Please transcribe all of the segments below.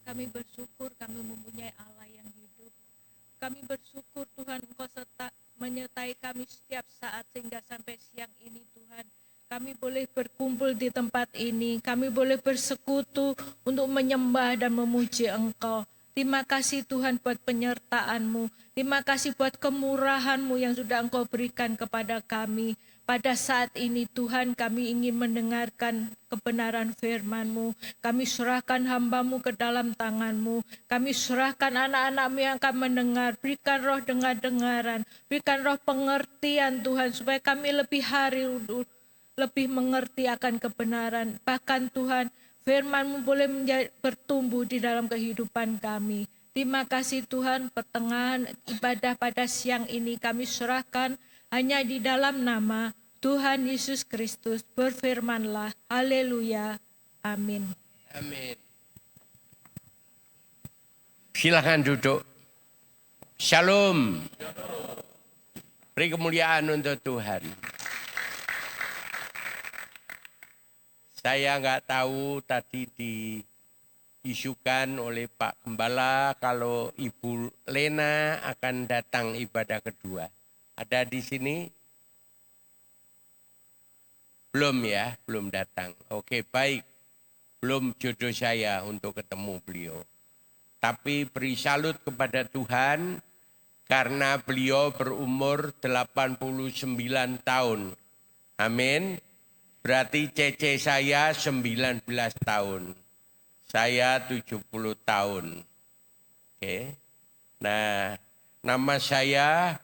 Kami bersyukur kami mempunyai Allah yang hidup. Kami bersyukur Tuhan Engkau menyertai kami setiap saat sehingga sampai siang ini Tuhan. Kami boleh berkumpul di tempat ini. Kami boleh bersekutu untuk menyembah dan memuji Engkau. Terima kasih Tuhan buat penyertaan-Mu. Terima kasih buat kemurahan-Mu yang sudah Engkau berikan kepada kami. Pada saat ini Tuhan kami ingin mendengarkan kebenaran firman-Mu. Kami serahkan hamba-Mu ke dalam tangan-Mu. Kami serahkan anak-anak-Mu yang akan mendengar. Berikan roh dengar-dengaran. Berikan roh pengertian Tuhan. Supaya kami lebih mengerti akan kebenaran. Bahkan Tuhan firman-Mu boleh bertumbuh di dalam kehidupan kami. Terima kasih Tuhan, pertengahan ibadah pada siang ini kami serahkan hanya di dalam nama Tuhan Yesus Kristus. Berfirmanlah, haleluya, amin. Amin. Silakan duduk. Shalom. Beri kemuliaan untuk Tuhan. Saya nggak tahu tadi diisukan oleh Pak Gembala kalau Ibu Lena akan datang ibadah kedua. Ada di sini? Belum ya, belum datang. Oke, baik. Belum jodoh saya untuk ketemu beliau. Tapi beri salut kepada Tuhan karena beliau berumur 89 tahun. Amin. Berarti cece saya 19 tahun. Saya 70 tahun. Oke. Nah, nama saya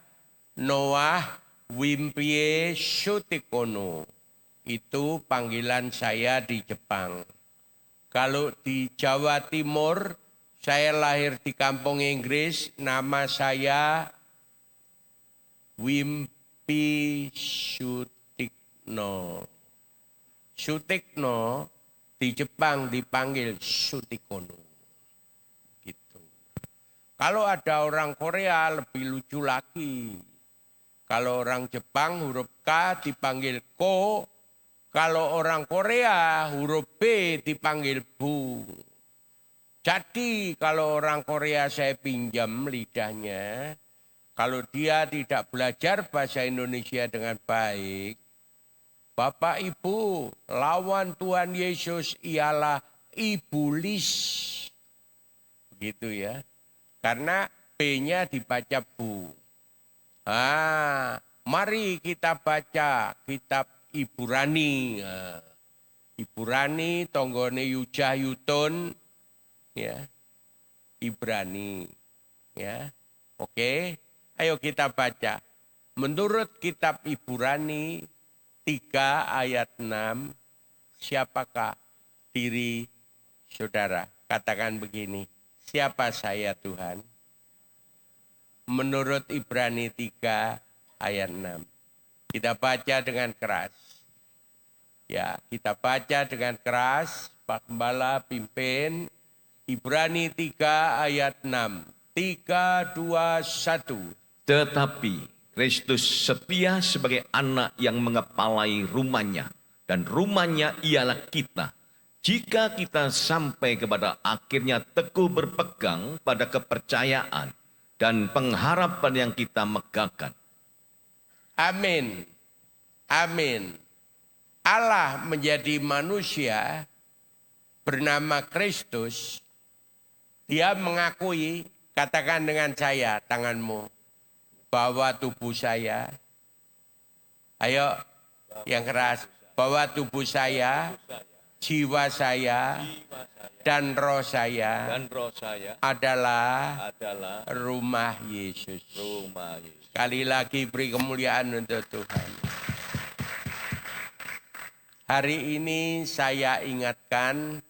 Noah Wimpie Sutikono. Itu panggilan saya di Jepang. Kalau di Jawa Timur, saya lahir di kampung Inggris, nama saya Wimpie Sutikno. Sutikno di Jepang dipanggil Sutikono. Gitu. Kalau ada orang Korea lebih lucu lagi. Kalau orang Jepang huruf K dipanggil Ko. Kalau orang Korea huruf B dipanggil Bu. Jadi kalau orang Korea saya pinjam lidahnya, kalau dia tidak belajar bahasa Indonesia dengan baik, Bapak Ibu, lawan Tuhan Yesus ialah ibulis. Begitu ya. Karena B-nya dibaca Bu. Mari kita baca kitab Ibrani. Ibrani, tonggone Yujah Yutun, ya. Ibrani, ya. Oke, ayo kita baca. Menurut kitab Ibrani 3 ayat 6, siapakah diri saudara? Katakan begini, siapa saya Tuhan? Menurut Ibrani 3 ayat 6. Kita baca dengan keras. Ya, kita baca dengan keras. Pak Gembala pimpin. Ibrani 3 ayat 6. 3, 2, 1. Tetapi Kristus setia sebagai anak yang mengepalai rumahnya. Dan rumahnya ialah kita. Jika kita sampai kepada akhirnya teguh berpegang pada kepercayaan dan pengharapan yang kita megahkan. Amin. Amin. Allah menjadi manusia bernama Kristus. Dia mengakui, katakan dengan saya tanganmu, bahwa tubuh saya, ayo yang keras, bahwa tubuh saya, jiwa saya, dan roh saya adalah rumah Yesus. Sekali lagi beri kemuliaan untuk Tuhan. Hari ini saya ingatkan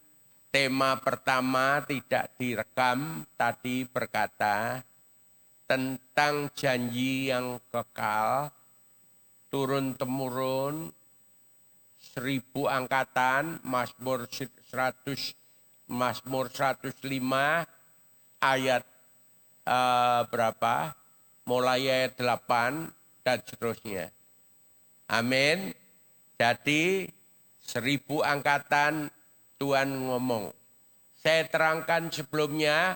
tema pertama tidak direkam, tadi berkata tentang janji yang kekal, turun-temurun, 1000 angkatan, Mazmur 105 ayat berapa? Mulai ayat 8 dan seterusnya. Amin. Jadi 1000 angkatan Tuhan ngomong. Saya terangkan sebelumnya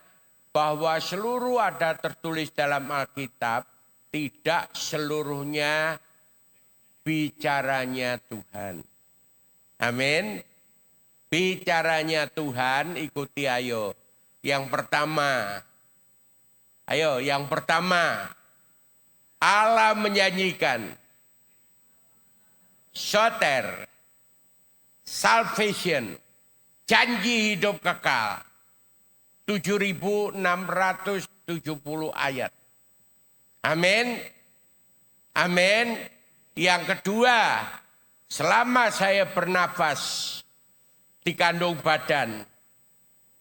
bahwa seluruh ada tertulis dalam Alkitab, tidak seluruhnya bicaranya Tuhan. Amin. Bicaranya Tuhan, ikuti ayo. Yang pertama, Allah menyanyikan soter, salvation, janji hidup kekal. 7.670 ayat. Amin. Amin. Yang kedua, selama saya bernafas di kandung badan,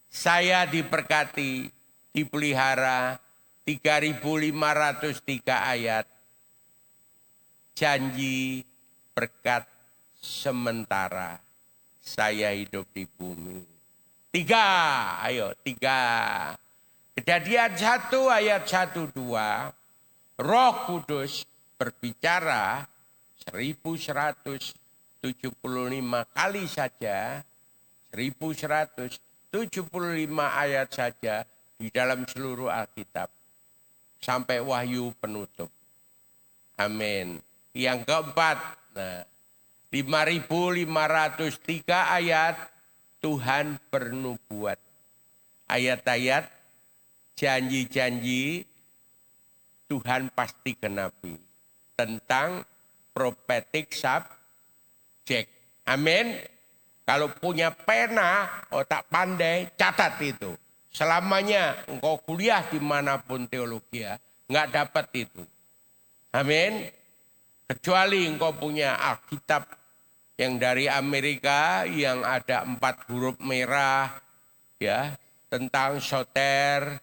saya diberkati, dipelihara 3.503 ayat. Janji berkat sementara saya hidup di bumi. 3. Kejadian 1 ayat 1-2. Roh Kudus berbicara 1175 kali saja. 1175 ayat saja di dalam seluruh Alkitab. Sampai Wahyu penutup. Amin. Yang keempat, 5.503 ayat Tuhan bernubuat. Ayat-ayat janji-janji Tuhan pasti genapi. Tentang prophetic subject. Amin. Kalau punya pena, otak pandai, catat itu. Selamanya engkau kuliah dimanapun teologi ya, nggak dapat itu. Amin. Kecuali engkau punya Alkitab yang dari Amerika yang ada 4 huruf merah ya tentang soter,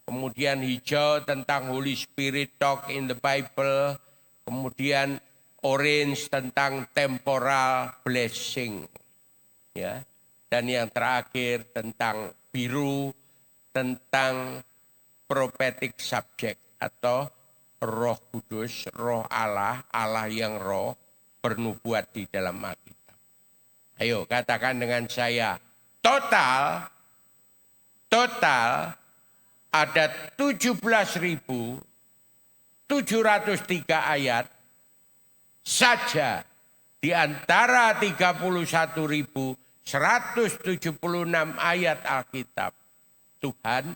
kemudian hijau tentang Holy Spirit talk in the Bible, kemudian orange tentang temporal blessing ya, dan yang terakhir tentang biru tentang prophetic subject atau Roh Kudus, Roh Allah, Allah yang roh bernubuat di dalam Alkitab. Ayo katakan dengan saya, total ada 17.703 ayat saja di antara 31.176 ayat Alkitab. Tuhan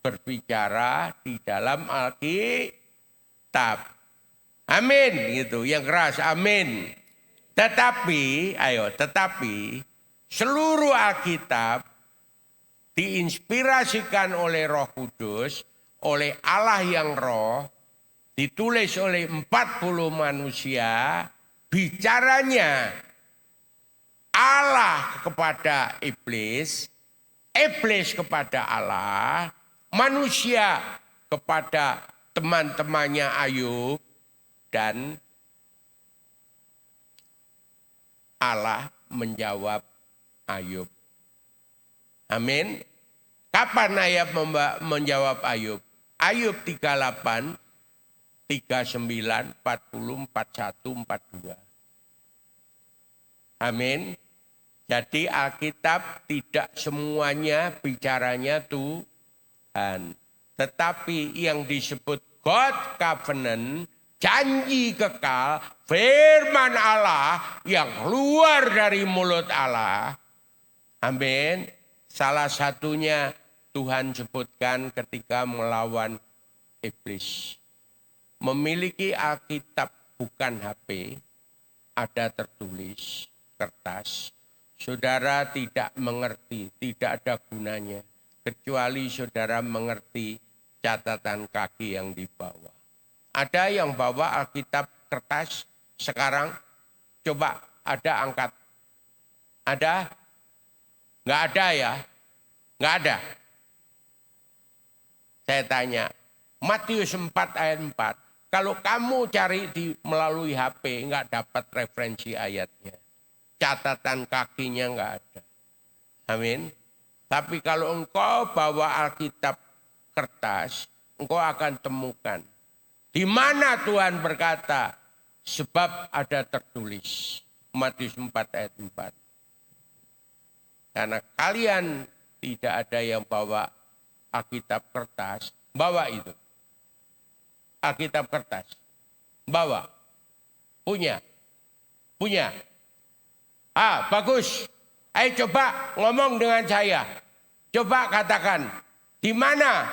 berbicara di dalam Alkitab. Amin, gitu. Yang keras, amin. Tetapi seluruh Alkitab diinspirasikan oleh Roh Kudus, oleh Allah yang roh, ditulis oleh 40 manusia, bicaranya Allah kepada iblis, iblis kepada Allah, manusia kepada teman-temannya Ayub, dan Allah menjawab Ayub. Amin. Kapan Ayub menjawab Ayub? Ayub 38, 39, 40, 41, 42. Amin. Jadi Alkitab tidak semuanya bicaranya Tuhan. Tetapi yang disebut God Covenant, janji kekal, firman Allah yang keluar dari mulut Allah. Amin. Salah satunya Tuhan sebutkan ketika melawan iblis. Memiliki Alkitab bukan HP, ada tertulis, kertas. Saudara tidak mengerti, tidak ada gunanya. Kecuali saudara mengerti catatan kaki yang dibawa. Ada yang bawa Alkitab kertas sekarang? Coba ada angkat. Ada? Nggak ada ya? Nggak ada. Saya tanya, Matius 4 ayat 4. Kalau kamu cari melalui HP, nggak dapat referensi ayatnya. Catatan kakinya nggak ada. Amin. Tapi kalau engkau bawa Alkitab kertas, engkau akan temukan. Di mana Tuhan berkata, sebab ada tertulis. Matius 4 ayat 4. Karena kalian tidak ada yang bawa Alkitab kertas, bawa itu. Alkitab kertas, bawa. Punya. Bagus. Ayo coba ngomong dengan saya. Coba katakan, di mana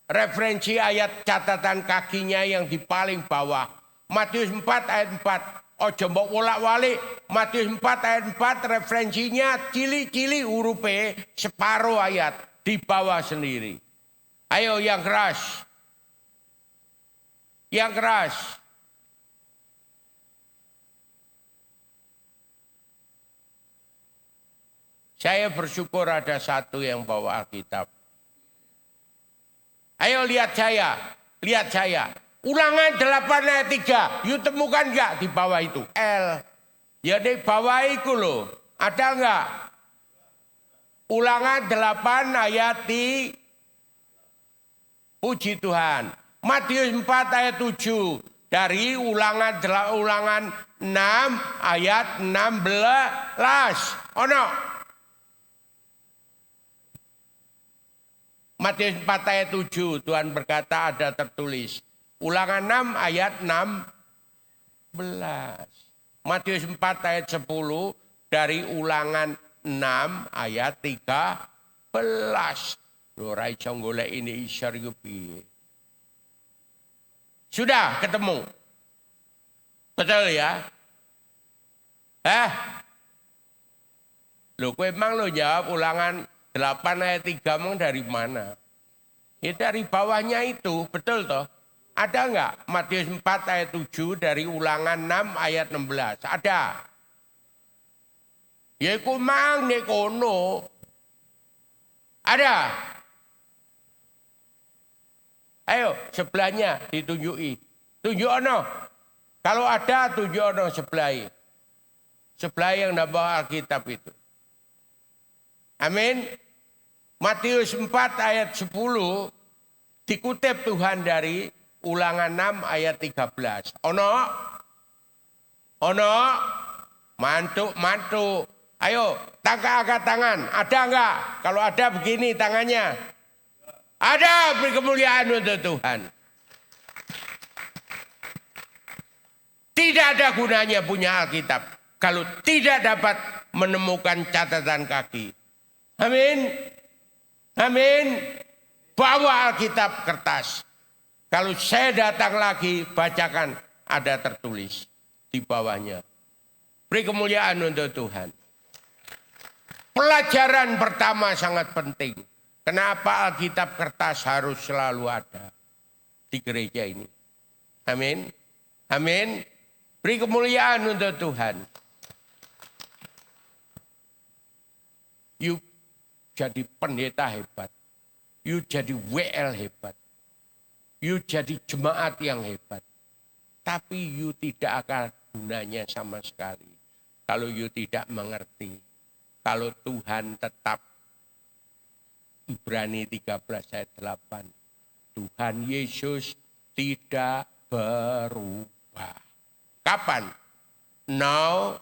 referensi ayat catatan kakinya yang di paling bawah? Matius 4 ayat 4. Ojo mbok wolak-walik. Matius 4 ayat 4 referensinya cili-cili huruf E, separuh ayat di bawah sendiri. Ayo yang keras. Yang keras. Saya bersyukur ada satu yang bawa Alkitab. Ayo lihat saya. Ulangan 8 ayat 3. You temukan enggak di bawah itu? L. Ya di bawah itu loh. Ada enggak? Ulangan 8 ayat di puji Tuhan. Matius 4 ayat 7. Dari ulangan 6 ayat 16. Ono. Matius 4 ayat 7. Tuhan berkata ada tertulis. Ulangan 6 ayat 16. Matius 4 ayat 10 dari ulangan 6 ayat 13. Ora iso golek ini isor iku piye. Sudah ketemu. Betul ya? Loh kowe emang lo jawab ulangan 8 ayat 3 emang dari mana? Ya dari bawahnya itu, betul toh? Ada enggak Matius 4 ayat 7 dari ulangan 6 ayat 16? Ada. Ya iku mang nek kono. Ada. Ayo sebelahnya ditunjuki. Tunjuk ono. Kalau ada tunjuk ono sebelah. Sebelah yang nambah Alkitab itu. Amin. Matius 4 ayat 10 dikutip Tuhan dari ulangan 6 ayat 13. Ono? Mantuk. Ayo, angkat tangan. Ada enggak? Kalau ada begini tangannya. Ada, beri kemuliaan untuk Tuhan. Tidak ada gunanya punya Alkitab kalau tidak dapat menemukan catatan kaki. Amin. Bawa Alkitab kertas. Kalau saya datang lagi, bacakan, ada tertulis di bawahnya. Beri kemuliaan untuk Tuhan. Pelajaran pertama sangat penting. Kenapa Alkitab kertas harus selalu ada di gereja ini? Amin. Beri kemuliaan untuk Tuhan. You jadi pendeta hebat. You jadi WL hebat. You jadi jemaat yang hebat. Tapi you tidak akan gunanya sama sekali. Kalau you tidak mengerti. Kalau Tuhan tetap. Ibrani 13 ayat 8. Tuhan Yesus tidak berubah. Kapan? Now,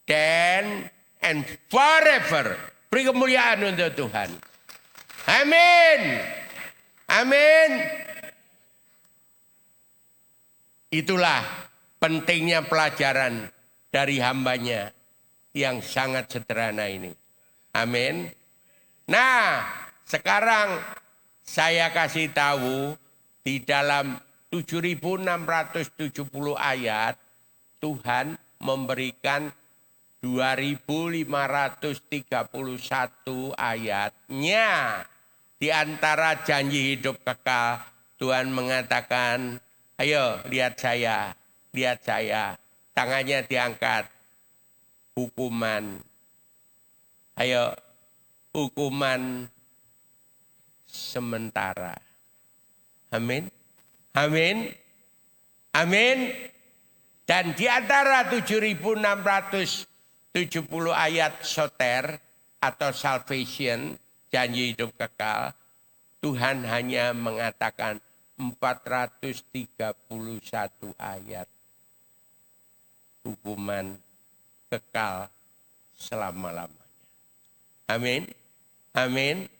then, and forever. Beri kemuliaan untuk Tuhan. Amin. Itulah pentingnya pelajaran dari hambanya yang sangat sederhana ini. Amin. Nah, sekarang saya kasih tahu di dalam 7.670 ayat Tuhan memberikan 2.531 ayatnya. Di antara janji hidup kekal, Tuhan mengatakan, ayo lihat saya. Tangannya diangkat. Hukuman. Ayo, hukuman sementara. Amin. Dan di antara 7.670 ayat soter atau salvation, janji hidup kekal, Tuhan hanya mengatakan 431 ayat hukuman kekal selama-lamanya. Amin. Amin.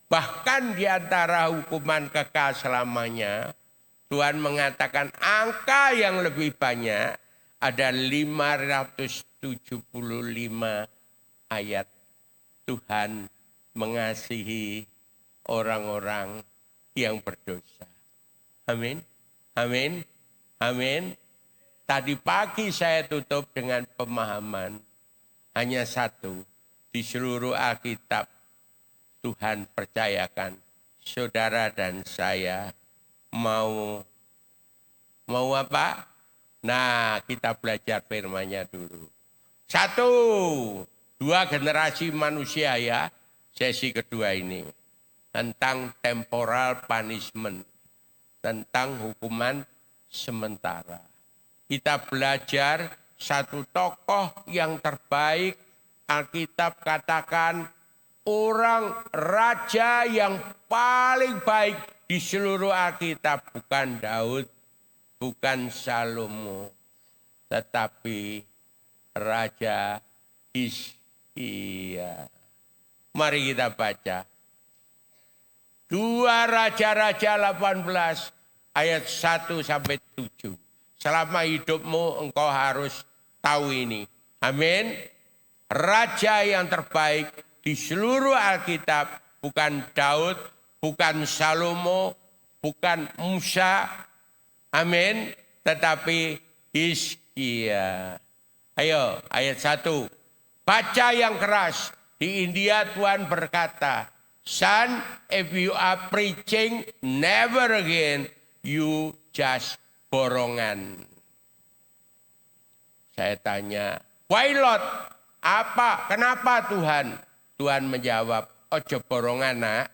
Bahkan di antara hukuman kekal selamanya, Tuhan mengatakan angka yang lebih banyak ada 575 ayat Tuhan mengasihi orang-orang yang berdosa. Amin. Amin. Amin. Tadi pagi saya tutup dengan pemahaman hanya satu. Di seluruh Alkitab Tuhan percayakan saudara dan saya mau apa? Nah, kita belajar firman-Nya dulu. 1, 2 generasi manusia ya, sesi kedua ini. Tentang temporal punishment, tentang hukuman sementara. Kita belajar satu tokoh yang terbaik, Alkitab katakan orang raja yang paling baik di seluruh Alkitab, bukan Daud, bukan Salomo, tetapi Raja Hizkia. Mari kita baca. 2 Raja-Raja 18 ayat 1 sampai 7. Selama hidupmu engkau harus tahu ini. Amin. Raja yang terbaik di seluruh Alkitab bukan Daud, bukan Salomo, bukan Musa. Amin. Tetapi Hizkia. Ayo ayat 1. Baca yang keras. Di India Tuhan berkata, son, if you are preaching, never again you just borongan. Saya tanya, why Lord? Apa? Kenapa Tuhan? Tuhan menjawab, ojo borongan nak.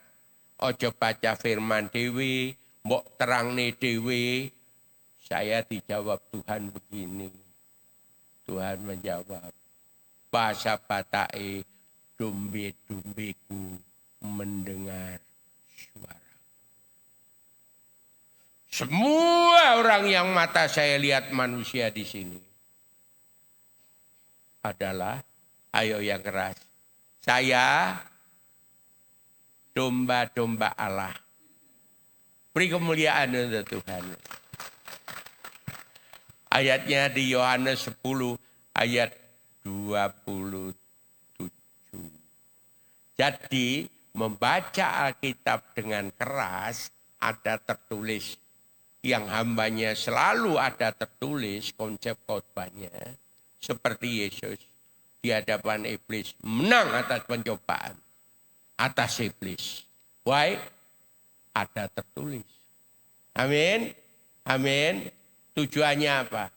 Ojo baca firman dewi, mbok terang dewi. Saya dijawab Tuhan begini. Tuhan menjawab, bahasa Batak dombe-dombeku mendengar suara. Semua orang yang mata saya lihat manusia di sini adalah, ayo yang keras, saya domba-domba Allah. Beri kemuliaan untuk Tuhan. Ayatnya di Yohanes 10 ayat 27. Jadi membaca Alkitab dengan keras ada tertulis. Yang hambanya selalu ada tertulis konsep khotbahnya. Seperti Yesus di hadapan iblis menang atas pencobaan. Atas iblis. Why? Ada tertulis. Amin. Amin. Tujuannya apa?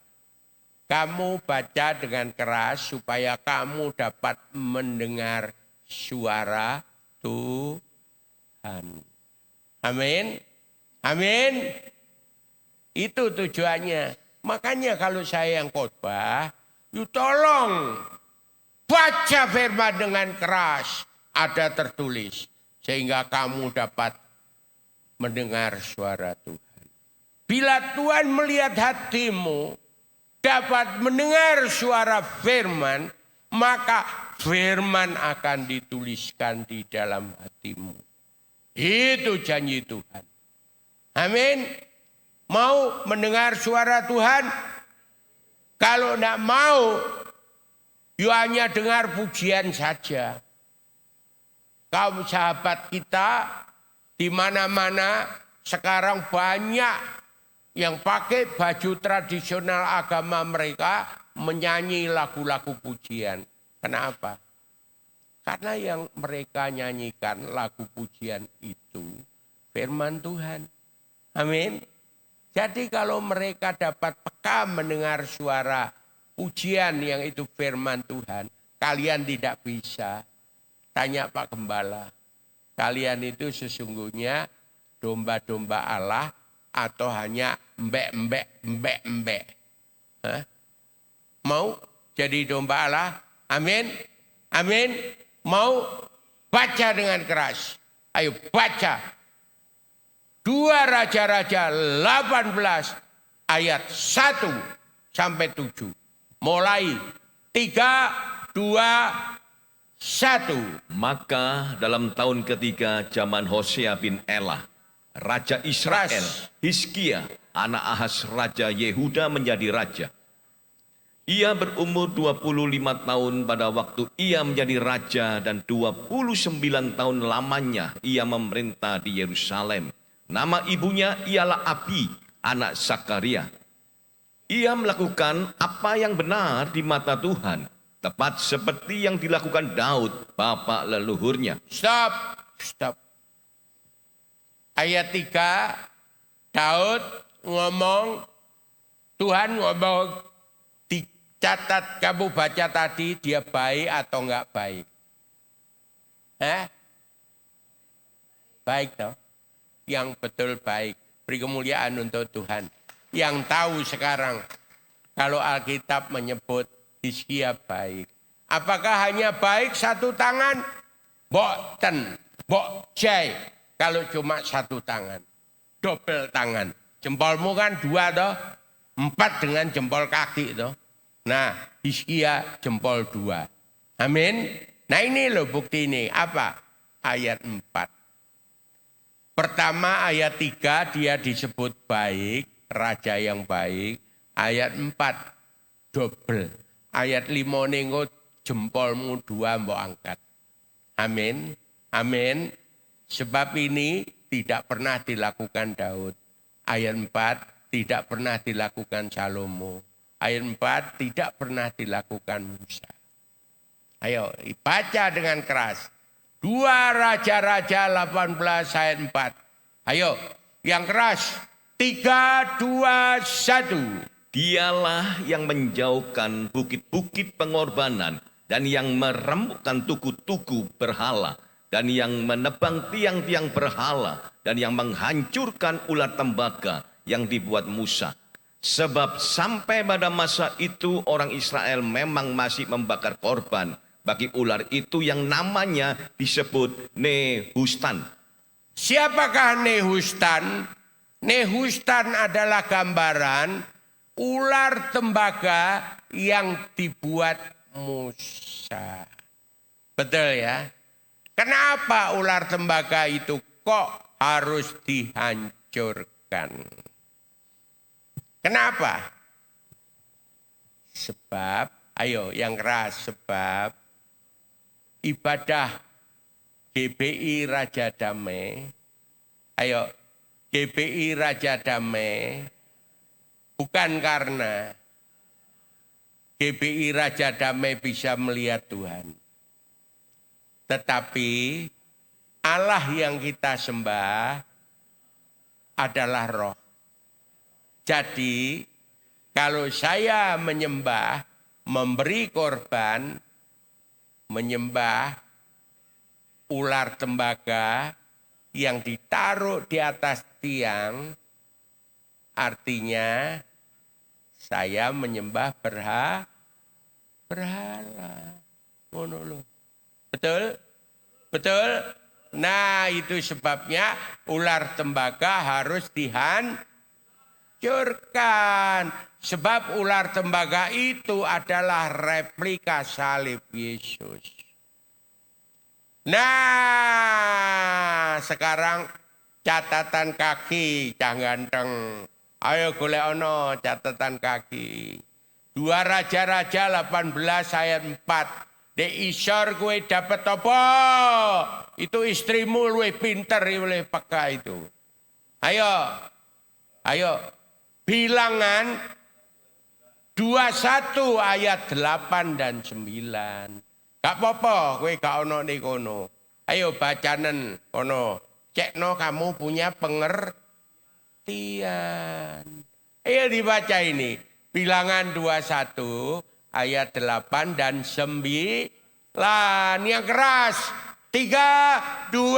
Kamu baca dengan keras supaya kamu dapat mendengar suara Tuhan. Amin. Amin. Itu tujuannya. Makanya kalau saya yang khotbah, tolong baca firman dengan keras. Ada tertulis. Sehingga kamu dapat mendengar suara Tuhan. Bila Tuhan melihat hatimu dapat mendengar suara firman, maka firman akan dituliskan di dalam hatimu. Itu janji Tuhan. Amin. Mau mendengar suara Tuhan? Kalau tidak mau, hanya dengar pujian saja. Kaum sahabat kita di mana-mana sekarang banyak yang pakai baju tradisional agama mereka menyanyi lagu-lagu pujian. Kenapa? Karena yang mereka nyanyikan lagu pujian itu firman Tuhan. Amin. Jadi kalau mereka dapat peka mendengar suara pujian yang itu firman Tuhan, kalian tidak bisa. Tanya Pak Gembala, kalian itu sesungguhnya domba-domba Allah atau hanya mbek. Hah? Mau jadi domba Allah? Amin. Amin. Mau baca dengan keras. Ayo baca. 2 Raja-Raja 18 ayat 1 sampai 7. Mulai 3, 2, 1. Maka dalam tahun ketiga zaman Hosea bin Elah, Raja Israel, Hizkia, anak Ahaz Raja Yehuda menjadi raja. Ia berumur 25 tahun pada waktu ia menjadi raja dan 29 tahun lamanya ia memerintah di Yerusalem. Nama ibunya ialah Abi, anak Sakaria. Ia melakukan apa yang benar di mata Tuhan, tepat seperti yang dilakukan Daud, bapa leluhurnya. Stop. Ayat 3, Daud ngomong, Tuhan ngomong, dicatat kamu baca tadi, dia baik atau enggak baik? Baik toh? Yang betul baik. Beri kemuliaan untuk Tuhan. Yang tahu sekarang, kalau Alkitab menyebut Hizkia baik. Apakah hanya baik satu tangan? Boten, jai. Kalau cuma satu tangan. Double tangan. Jempolmu kan 2 toh? 4 dengan jempol kaki toh? Nah, Hizkia jempol 2. Amin. Nah ini loh bukti ini. Apa? Ayat 4. Pertama ayat 3 dia disebut baik, raja yang baik. Ayat 4 double. Ayat 5 nego jempolmu 2 mbok angkat. Amin. Amin. Sebab ini tidak pernah dilakukan Daud. Ayat 4 tidak pernah dilakukan Salomo. Ayat 4 tidak pernah dilakukan Musa. Ayo baca dengan keras. 2 Raja-Raja 18 ayat 4. Ayo yang keras. 3, 2, 1. Dialah yang menjauhkan bukit-bukit pengorbanan dan yang meremukkan tugu-tugu berhala dan yang menebang tiang-tiang berhala dan yang menghancurkan ular tembaga yang dibuat Musa. Sebab sampai pada masa itu orang Israel memang masih membakar korban bagi ular itu yang namanya disebut Nehustan. Siapakah Nehustan? Nehustan adalah gambaran ular tembaga yang dibuat Musa. Betul ya? Kenapa ular tembaga itu kok harus dihancurkan? Kenapa? Sebab, ayo yang keras, sebab ibadah GBI Raja Damai, ayo GBI Raja Damai, bukan karena GBI Raja Damai bisa melihat Tuhan. Tetapi Allah yang kita sembah adalah roh. Jadi kalau saya menyembah, memberi korban, menyembah ular tembaga yang ditaruh di atas tiang, artinya saya menyembah berhala. Ngono lho. Betul? Betul? Nah itu sebabnya ular tembaga harus dihancurkan. Sebab ular tembaga itu adalah replika salib Yesus. Nah sekarang catatan kaki cah ganteng. Ayo golek ono catatan kaki. 2 Raja-Raja 18 ayat 4. Dek isor kowe dapet apa? Itu istrimu luwih pinter luwih peka itu. Ayo. Bilangan 21 ayat 8 dan 9. Gak apa-apa kowe gak ono ning kono. Ayo bacanen kono. Cekno kamu punya pengertian. Ayo dibaca ini. Bilangan 21 ayat 8 dan 9. Yang keras. 3, 2,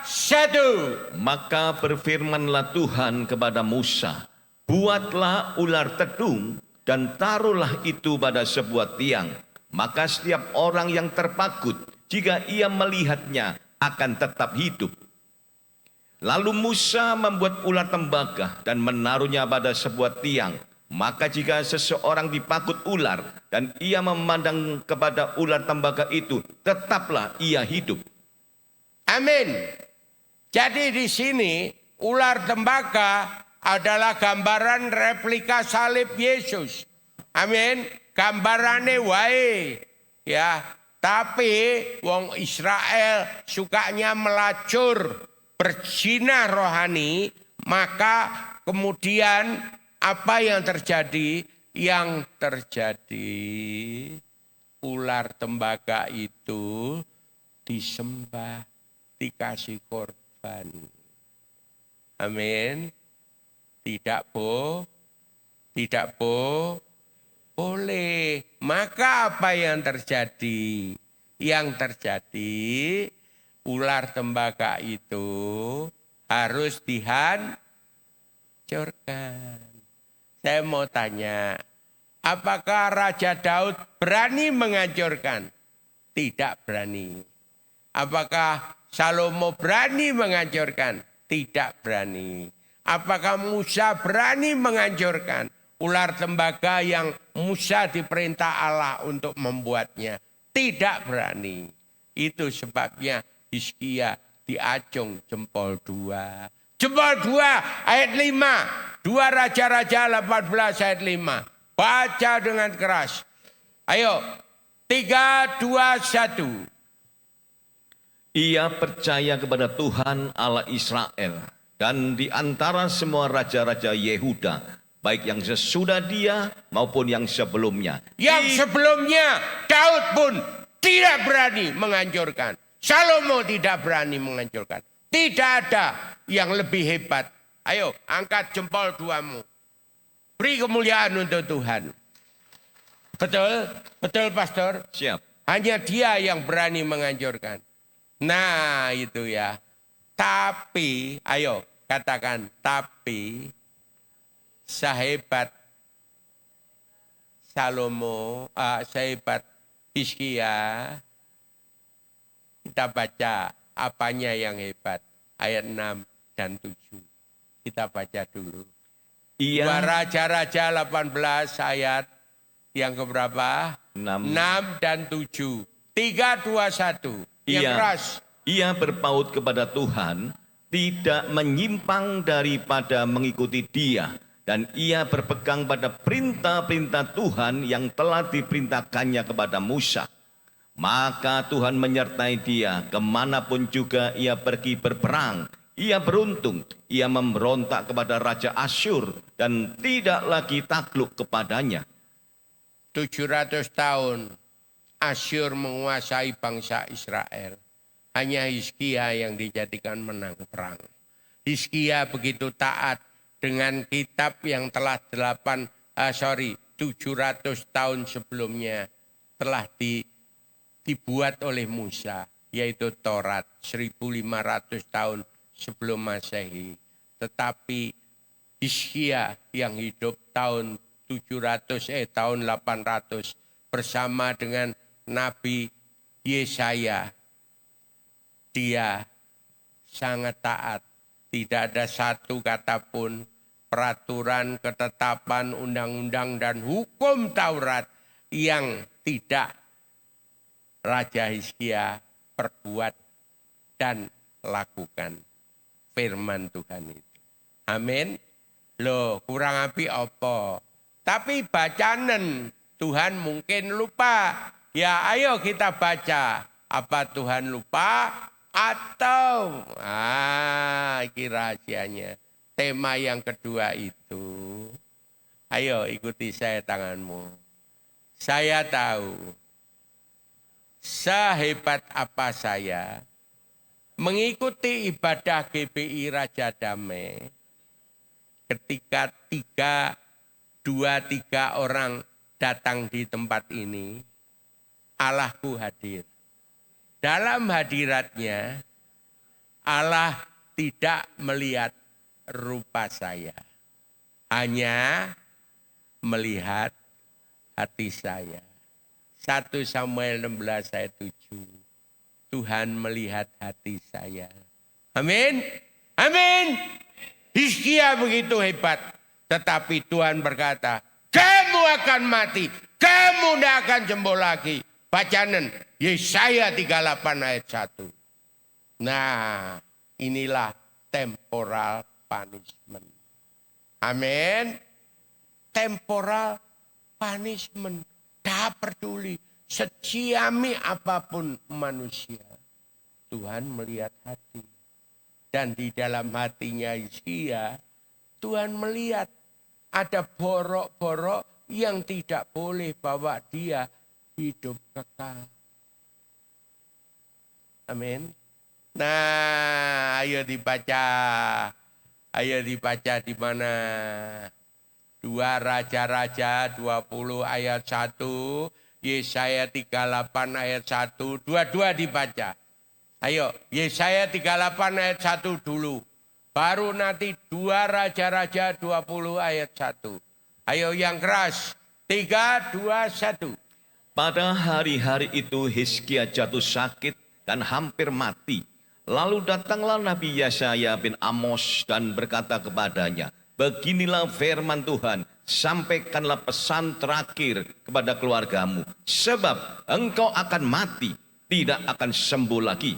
1. Maka berfirmanlah Tuhan kepada Musa, buatlah ular tedung dan taruhlah itu pada sebuah tiang. Maka setiap orang yang terpakut, jika ia melihatnya, akan tetap hidup. Lalu Musa membuat ular tembaga dan menaruhnya pada sebuah tiang. Maka jika seseorang dipakut ular dan ia memandang kepada ular tembaga itu, tetaplah ia hidup. Amin. Jadi di sini ular tembaga adalah gambaran replika salib Yesus. Amin. Gambarane wae. Ya, tapi wong Israel sukanya melacur, berzina rohani, maka kemudian apa yang terjadi? Yang terjadi ular tembaga itu disembah, dikasih korban. Amin. Tidak boleh. Maka apa yang terjadi? Yang terjadi ular tembaga itu harus dihancurkan. Saya mau tanya, apakah Raja Daud berani menghancurkan? Tidak berani. Apakah Salomo berani menghancurkan? Tidak berani. Apakah Musa berani menghancurkan ular tembaga yang Musa diperintah Allah untuk membuatnya? Tidak berani. Itu sebabnya Hizkia diacung jempol 2. Jempol 2 ayat 5. 2 Raja-Raja 18 ayat 5. Baca dengan keras. Ayo. 3, 2, 1. Ia percaya kepada Tuhan Allah Israel, dan di antara semua raja-raja Yehuda, baik yang sesudah dia maupun yang sebelumnya. Yang sebelumnya Daud pun tidak berani menghancurkan. Salomo tidak berani menghancurkan. Tidak ada yang lebih hebat. Ayo angkat jempol 2-mu. Beri kemuliaan untuk Tuhan. Betul? Betul pastor? Siap. Hanya dia yang berani menghancurkan. Nah itu ya. Tapi, ayo katakan tapi sehebat Salomo, sehebat Hizkia, kita baca apanya yang hebat. Ayat 6 dan 7. Kita baca dulu. Ia 2 Raja-Raja 18 ayat yang keberapa? 6 dan 7. 3, 2, 1. Yang keras. Ia berpaut kepada Tuhan, tidak menyimpang daripada mengikuti Dia, dan ia berpegang pada perintah-perintah Tuhan yang telah diperintahkannya kepada Musa. Maka Tuhan menyertai dia kemanapun juga ia pergi berperang. Ia beruntung, ia memberontak kepada Raja Asyur dan tidak lagi takluk kepadanya. 700 tahun Asyur menguasai bangsa Israel. Hanya Hizkia yang dijadikan menang perang. Hizkia begitu taat dengan kitab yang telah 700 tahun sebelumnya telah dibuat oleh Musa, yaitu Taurat 1500 tahun sebelum Masehi. Tetapi Hizkia yang hidup tahun 800 bersama dengan Nabi Yesaya, dia sangat taat. Tidak ada satu kata pun peraturan, ketetapan, undang-undang dan hukum Taurat yang tidak Raja Hizkia perbuat dan lakukan firman Tuhan itu. Amin. Loh, kurang api apa? Tapi bacanen Tuhan mungkin lupa. Ya ayo kita baca. Apa Tuhan lupa? Atau ini rahasianya. Tema yang kedua itu. Ayo ikuti saya tanganmu. Saya tahu sehebat apa saya mengikuti ibadah GBI Raja Damai ketika 2-3 orang datang di tempat ini, Allahku hadir. Dalam hadiratnya, Allah tidak melihat rupa saya, hanya melihat hati saya. 1 Samuel 16 ayat 7. Tuhan melihat hati saya. Amin. Amin. Hizkia begitu hebat. Tetapi Tuhan berkata, kamu akan mati, kamu tidak akan sembuh lagi. Bacaan Yesaya 38 ayat 1. Nah, inilah temporal punishment. Amin. Temporal punishment. Tak peduli seciami apapun manusia. Tuhan melihat hati. Dan di dalam hatinya Yesaya, Tuhan melihat ada borok-borok yang tidak boleh bawa dia hidup kekal. Amin. Nah, ayo dibaca. Ayo dibaca di mana? 2 Raja-Raja 20 ayat 1, Yesaya 38 ayat 1, dua-dua dibaca. Ayo, Yesaya 38 ayat 1 dulu. Baru nanti 2 Raja-Raja 20 ayat 1. Ayo yang keras. 3, 2, 1. Pada hari-hari itu Hizkia jatuh sakit dan hampir mati. Lalu datanglah Nabi Yesaya bin Amos dan berkata kepadanya, beginilah firman Tuhan, sampaikanlah pesan terakhir kepada keluargamu, sebab engkau akan mati, tidak akan sembuh lagi.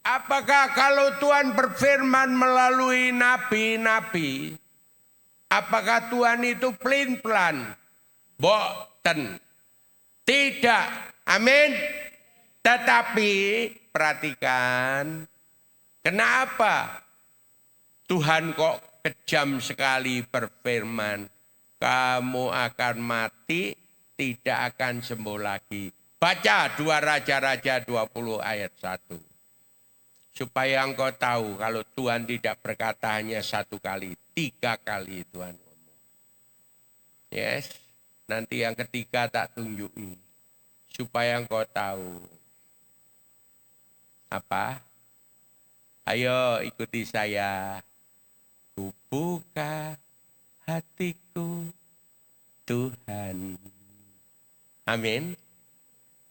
Apakah kalau Tuhan berfirman melalui nabi-nabi, apakah Tuhan itu pelin-pelan? Boten. Tidak. Amin. Tetapi perhatikan, kenapa Tuhan kok kejam sekali berfirman, kamu akan mati, tidak akan sembuh lagi. Baca 2 Raja-Raja 20 ayat 1. Supaya engkau tahu kalau Tuhan tidak berkata hanya 1 kali, 3 kali Tuhan ngomong. Yes, nanti yang ketiga tak tunjukin. Supaya engkau tahu. Apa? Ayo ikuti saya. Ku buka hatiku Tuhan. Amin.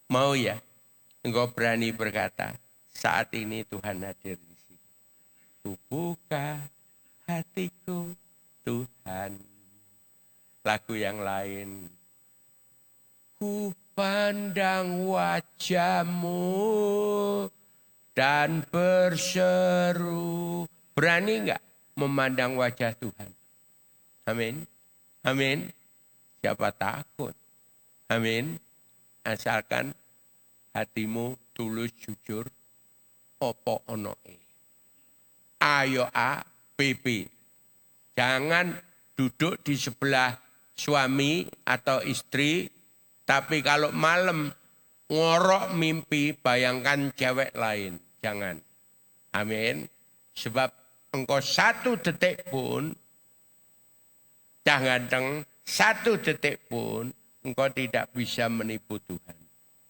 Mau ya? Engkau berani berkata, saat ini Tuhan hadir di sini. Ku buka hatiku Tuhan. Lagu yang lain. Ku pandang wajah-Mu dan berseru. Berani enggak memandang wajah Tuhan? Amin. Amin. Siapa takut? Amin. Asalkan hatimu tulus jujur. Opo onoe. Ayo A, B. Jangan duduk di sebelah suami atau istri. Tapi kalau malam ngorok mimpi, bayangkan cewek lain. Jangan. Amin. Sebab engkau 1 detik pun, jangan 1 detik pun, engkau tidak bisa menipu Tuhan.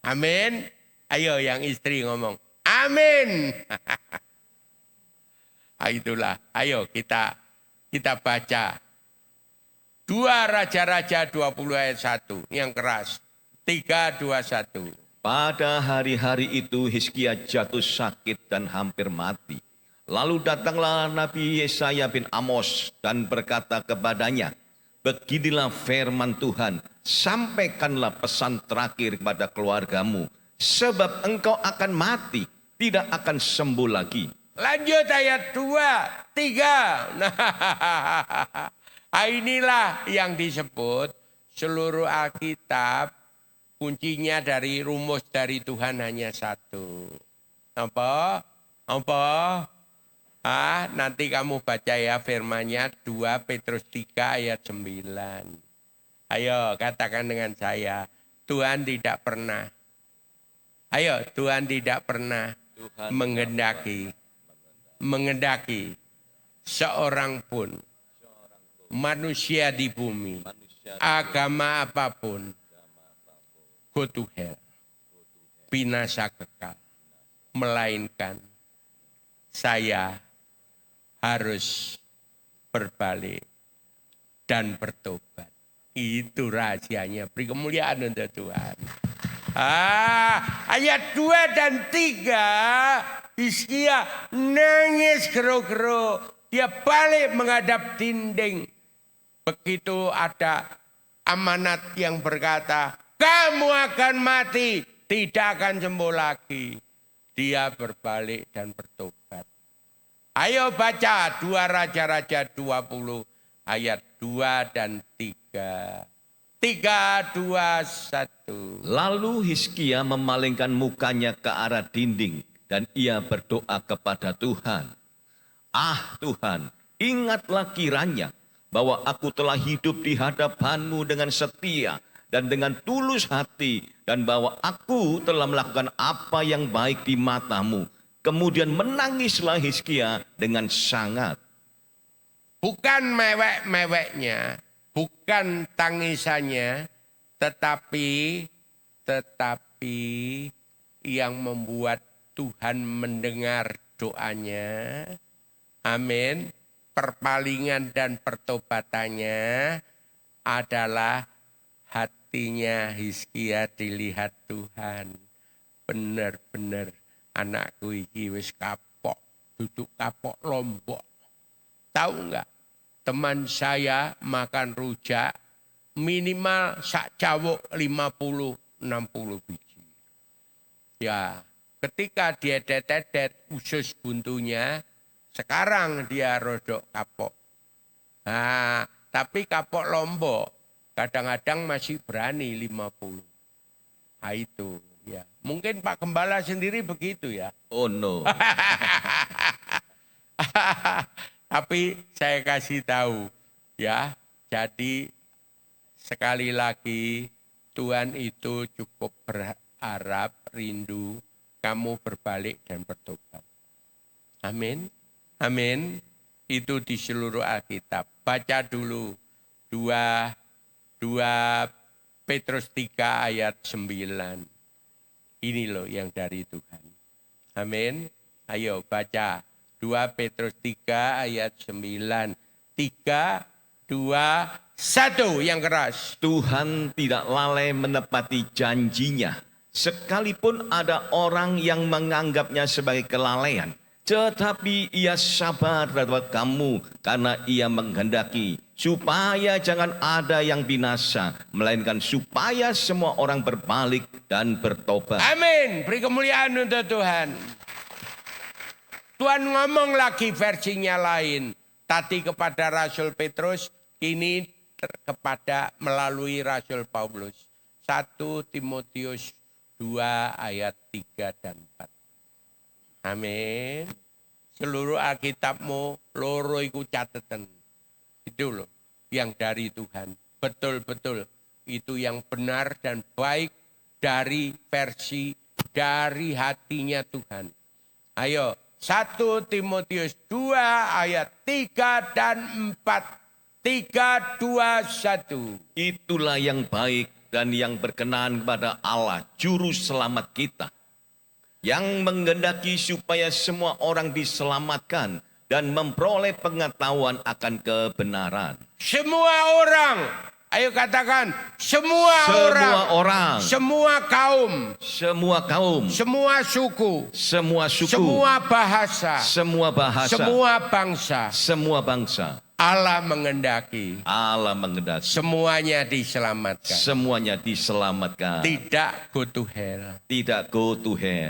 Amin. Ayo yang istri ngomong. Amin. Itulah. Ayo kita baca. 2 Raja-Raja 20 ayat 1. Yang keras. 3, 2, 1. Pada hari-hari itu Hizkia jatuh sakit dan hampir mati. Lalu datanglah Nabi Yesaya bin Amos dan berkata kepadanya, beginilah firman Tuhan, sampaikanlah pesan terakhir kepada keluargamu, sebab engkau akan mati, tidak akan sembuh lagi. Lanjut ayat 2, 3. Nah, inilah yang disebut seluruh Alkitab, kuncinya dari rumus dari Tuhan hanya 1. Apa? Nanti kamu baca ya firmannya 2 Petrus 3 ayat 9. Ayo katakan dengan saya, Tuhan tidak pernah. Ayo, Tuhan tidak pernah menghendaki seorang pun manusia di bumi, agama apapun, go to hell, binasa kekal. Melainkan saya harus berbalik dan bertobat. Itu rahasianya. Beri kemuliaan untuk Tuhan. Ayat 2 dan 3, Hizkia nangis gero-gero. Dia balik menghadap dinding. begitu ada amanat yang berkata, kamu akan mati, tidak akan sembuh lagi. Dia berbalik dan bertobat. Ayo baca 2 Raja-Raja 20 ayat 2 dan 3. 3, 2, 1. Lalu Hizkia memalingkan mukanya ke arah dinding dan ia berdoa kepada Tuhan. Ah Tuhan, ingatlah kiranya bahwa aku telah hidup di hadapan-Mu dengan setia dan dengan tulus hati, dan bahwa aku telah melakukan apa yang baik di mata-Mu. Kemudian menangislah Hizkia dengan sangat. Bukan mewek-meweknya, bukan tangisannya, tetapi yang membuat Tuhan mendengar doanya. Amin. Perpalingan dan pertobatannya adalah hatinya Hizkia dilihat Tuhan. Benar-benar anakku iki wis kapok, duduk kapok lombok. Tahu enggak? Teman saya makan rujak minimal sak cawuk 50-60 biji. Ya, ketika dia dedet usus buntunya, sekarang dia rodok kapok. Nah, tapi kapok lombok kadang-kadang masih berani 50. Nah itu ya. Mungkin Pak Gembala sendiri begitu ya. Oh no. Tapi saya kasih tahu ya. Jadi sekali lagi Tuhan itu cukup berharap, rindu kamu berbalik dan bertobat. Amin. Amin. Itu di seluruh Alkitab. Baca dulu 2 Petrus 3 ayat 9. Ini loh yang dari Tuhan. Amin. Ayo baca 2 Petrus 3 ayat 9. 3, 2, 1 yang keras. Tuhan tidak lalai menepati janjinya, sekalipun ada orang yang menganggapnya sebagai kelalaian. Tetapi ia sabar terhadap kamu karena ia menghendaki supaya jangan ada yang binasa, melainkan supaya semua orang berbalik dan bertobat. Amin. Beri kemuliaan untuk Tuhan. Tuhan ngomong lagi versinya lain. Tadi kepada Rasul Petrus, kini kepada melalui Rasul Paulus. 1 Timotius 2 ayat 3 dan 4. Amin. Seluruh Alkitabmu loro iku catetan. Itu loh yang dari Tuhan. Betul-betul itu yang benar dan baik dari versi dari hatinya Tuhan. Ayo 1 Timotius 2 ayat 3 dan 4. 3, 2, 1. Itulah yang baik dan yang berkenan kepada Allah, Juru Selamat kita, yang menghendaki supaya semua orang diselamatkan dan memperoleh pengetahuan akan kebenaran. Semua orang, ayo katakan, semua orang, semua kaum, semua suku, semua bahasa, semua bangsa. Allah menghendaki semuanya diselamatkan. Tidak go to hell.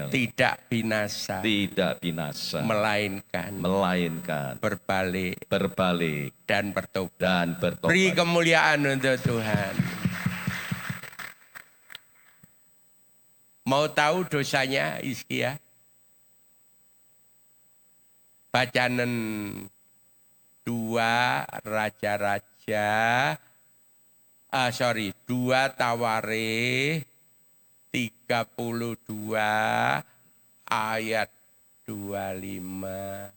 Tidak binasa. Melainkan berbalik dan bertobat. Beri kemuliaan untuk Tuhan. Mau tahu dosanya Hizkia? Bacaan 2 Tawarikh 32 ayat 25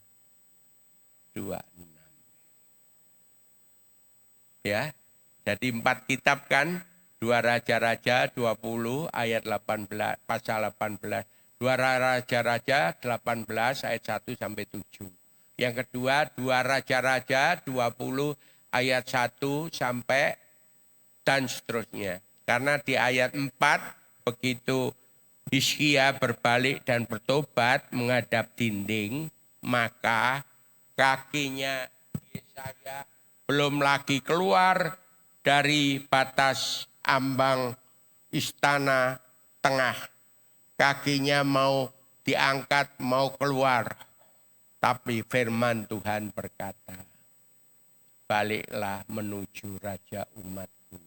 26. Ya. Jadi 4 kitab kan? 2 Raja-Raja 20 ayat 18 pasal 18. 2 Raja-Raja 18 ayat 1 sampai 7. Yang kedua 2 Raja-Raja 20 ayat 1 sampai dan seterusnya. Karena di ayat 4 begitu Hizkia berbalik dan bertobat menghadap dinding, maka kakinya Yesaya belum lagi keluar dari batas ambang istana tengah. Kakinya mau diangkat, mau keluar. Tapi firman Tuhan berkata, baliklah menuju Raja umatku.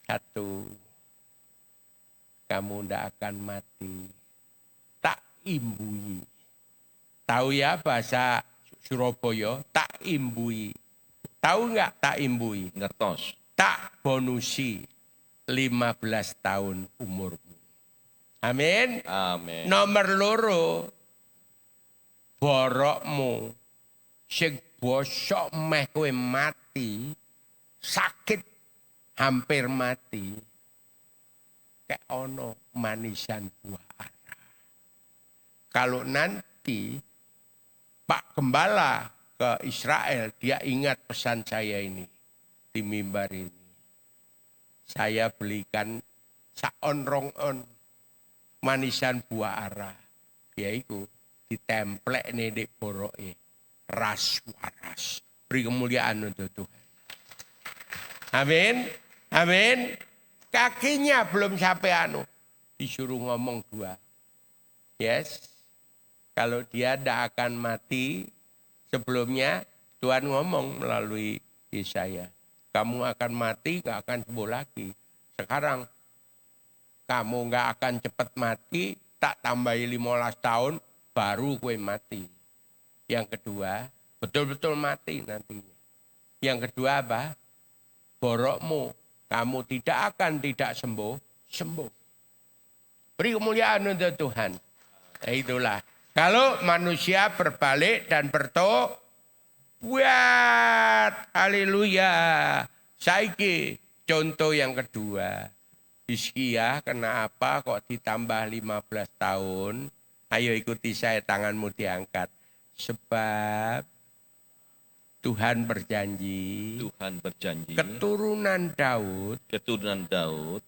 Satu, kamu tidak akan mati. Tak imbui. Tahu ya bahasa Surabaya? Tak imbui. Tahu enggak tak imbui? Ngertos. Tak bonusi 15 tahun umurmu. Amin. Amin. Nomor loro, borokmu sing bosok meh kowe mati, sakit hampir mati, kayak ono manisan buah ara. Kalau nanti Pak Gembala ke Israel, dia ingat pesan saya ini di mimbar ini. Saya belikan saon rong on manisan buah ara, yaitu ditemplek nih di boroke ras waras. Beri kemuliaan untuk Tuhan. Amin, amin. Kakinya belum sampai disuruh ngomong dua. Yes, kalau dia tidak akan mati sebelumnya Tuhan ngomong melalui Yesaya. Kamu akan mati, gak akan sembuh lagi. Sekarang kamu gak akan cepat mati, tak tambahi 15 tahun, baru kue mati. Yang kedua, betul-betul mati nantinya. Yang kedua apa? Borokmu, kamu tidak akan tidak sembuh, sembuh. Beri kemuliaan untuk Tuhan. Nah, itulah. Kalau manusia berbalik dan buat haleluya. Saiki contoh yang kedua. Hizkia kenapa kok ditambah 15 tahun? Ayo ikuti saya, tanganmu diangkat. Sebab Tuhan berjanji. Tuhan berjanji. Keturunan Daud. Keturunan Daud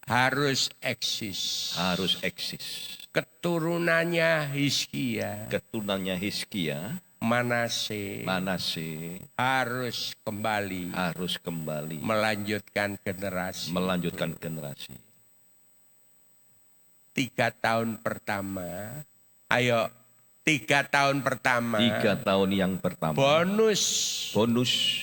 Harus eksis. harus eksis. Keturunannya Hizkia. Keturunannya Hizkia, Manase harus kembali melanjutkan generasi. 3 tahun pertama, ayo 3 tahun pertama. 3 tahun yang pertama. Bonus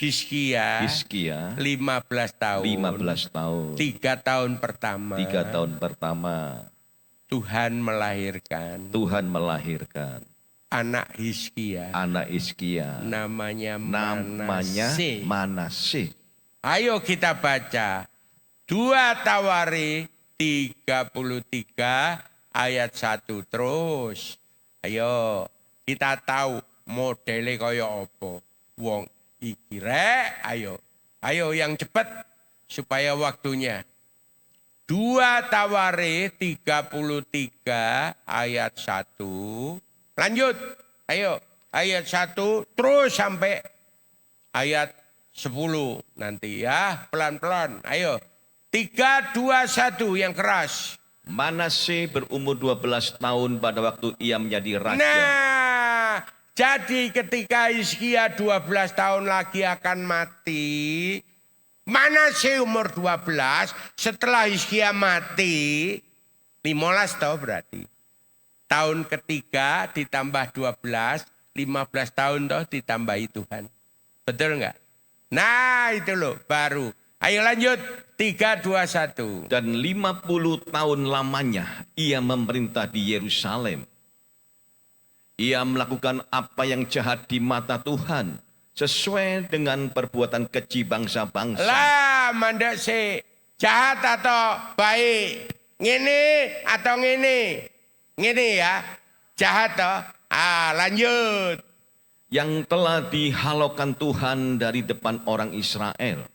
Hizkia Hizkia 15 tahun. 15 tahun. 3 tahun pertama. 3 tahun pertama. Tuhan melahirkan anak Hizkia. Namanya Manase. Ayo kita baca 2 Tawari 33 ayat 1 terus. Ayo kita tahu modelnya kaya apa. Wong iki rek, ayo yang cepat supaya waktunya. 2 Tawari 33 ayat 1. Lanjut, ayo ayat 1 terus sampai ayat 10 nanti ya, pelan-pelan. Ayo, 3, 2, 1 yang keras. Manase berumur 12 tahun pada waktu ia menjadi raja. Nah, jadi ketika Hizkia 12 tahun lagi akan mati, Manase umur 12, setelah Hizkia mati, 15 tahun berarti. Tahun ketiga ditambah 12, 15 tahun toh ditambahi Tuhan. Betul enggak? Nah itu loh baru. Ayo lanjut, 3, 2, 1. Dan 50 tahun lamanya ia memerintah di Yerusalem. Ia melakukan apa yang jahat di mata Tuhan, sesuai dengan perbuatan keji bangsa-bangsa. Lah mandek sih, jahat atau baik? Ngene atau ngene? Ngene ya, jahat toh. Lanjut. Yang telah dihalaukan Tuhan dari depan orang Israel.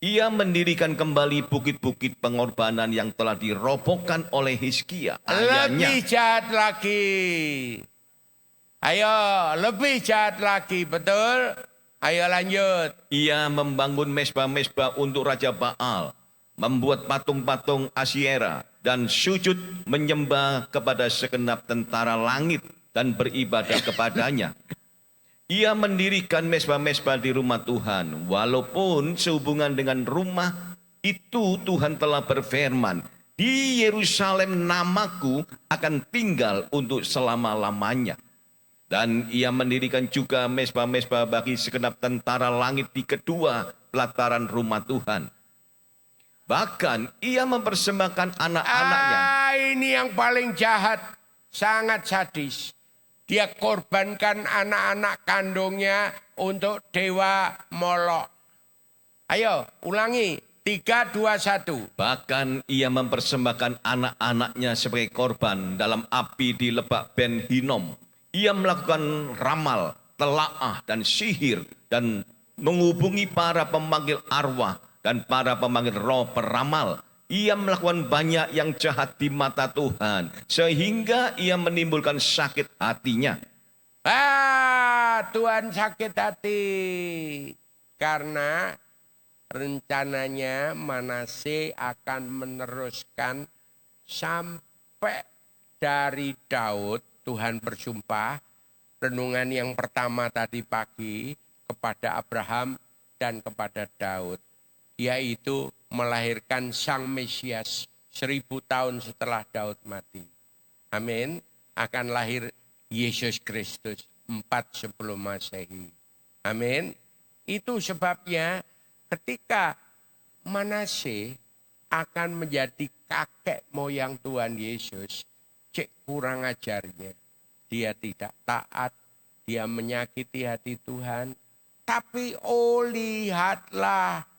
Ia mendirikan kembali bukit-bukit pengorbanan yang telah dirobohkan oleh Hizkia, ayahnya. Lebih jahat lagi. Ayo, lebih jahat lagi, betul? Ayo lanjut. Ia membangun mezbah-mezbah untuk Raja Baal, membuat patung-patung Asyera, dan sujud menyembah kepada segenap tentara langit dan beribadah kepadanya. Ia mendirikan mezbah-mezbah di rumah Tuhan. Walaupun sehubungan dengan rumah itu Tuhan telah berfirman, di Yerusalem namaku akan tinggal untuk selama-lamanya. Dan ia mendirikan juga mezbah-mezbah bagi segenap tentara langit di kedua pelataran rumah Tuhan. Bahkan ia mempersembahkan anak-anaknya. Ini yang paling jahat, sangat sadis. Dia korbankan anak-anak kandungnya untuk dewa Molok. Ayo, ulangi. 3, 2, 1. Bahkan ia mempersembahkan anak-anaknya sebagai korban dalam api di lebak Ben Hinom. Ia melakukan ramal, telaah, dan sihir, dan menghubungi para pemanggil arwah dan para pemanggil roh peramal. Ia melakukan banyak yang jahat di mata Tuhan, sehingga ia menimbulkan sakit hatinya. Tuhan sakit hati. Karena rencananya Manase akan meneruskan sampai dari Daud. Tuhan bersumpah, renungan yang pertama tadi pagi kepada Abraham dan kepada Daud. Yaitu melahirkan Sang Mesias 1000 tahun setelah Daud mati. Amin. Akan lahir Yesus Kristus 4 sebelum Masehi. Amin. Itu sebabnya ketika Manase akan menjadi kakek moyang Tuhan Yesus, cek kurang ajarnya. Dia tidak taat, dia menyakiti hati Tuhan. Tapi lihatlah.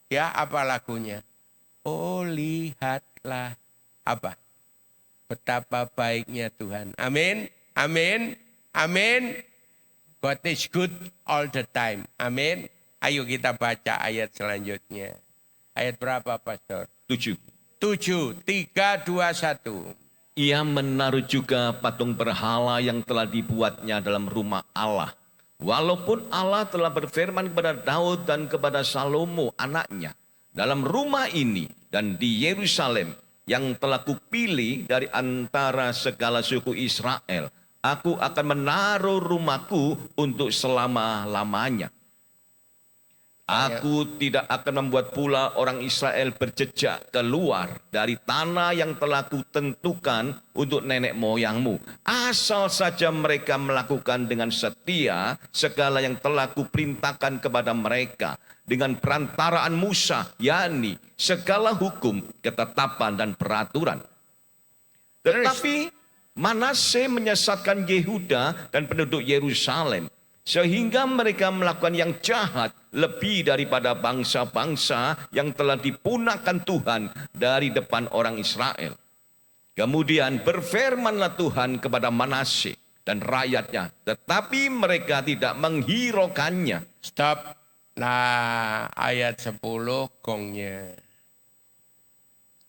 Ya, apa lagunya? Lihatlah. Apa? Betapa baiknya Tuhan. Amin. Amin. Amin. God is good all the time. Amin. Ayo kita baca ayat selanjutnya. Ayat berapa, Pastor? 7. 7, 3, 2, 1. Ia menaruh juga patung berhala yang telah dibuatnya dalam rumah Allah. Walaupun Allah telah berfirman kepada Daud dan kepada Salomo anaknya, dalam rumah ini dan di Yerusalem yang telah kupilih dari antara segala suku Israel, aku akan menaruh rumahku untuk selama-lamanya. Aku tidak akan membuat pula orang Israel berjejak keluar dari tanah yang telah kutentukan untuk nenek moyangmu. Asal saja mereka melakukan dengan setia segala yang telah kuperintahkan kepada mereka. Dengan perantaraan Musa, yakni segala hukum, ketetapan, dan peraturan. Tetapi Manase menyesatkan Yehuda dan penduduk Yerusalem, sehingga mereka melakukan yang jahat lebih daripada bangsa-bangsa yang telah dipunahkan Tuhan dari depan orang Israel. Kemudian berfirmanlah Tuhan kepada Manase dan rakyatnya, tetapi mereka tidak menghiraukannya. Stop. Nah, ayat 10 gongnya.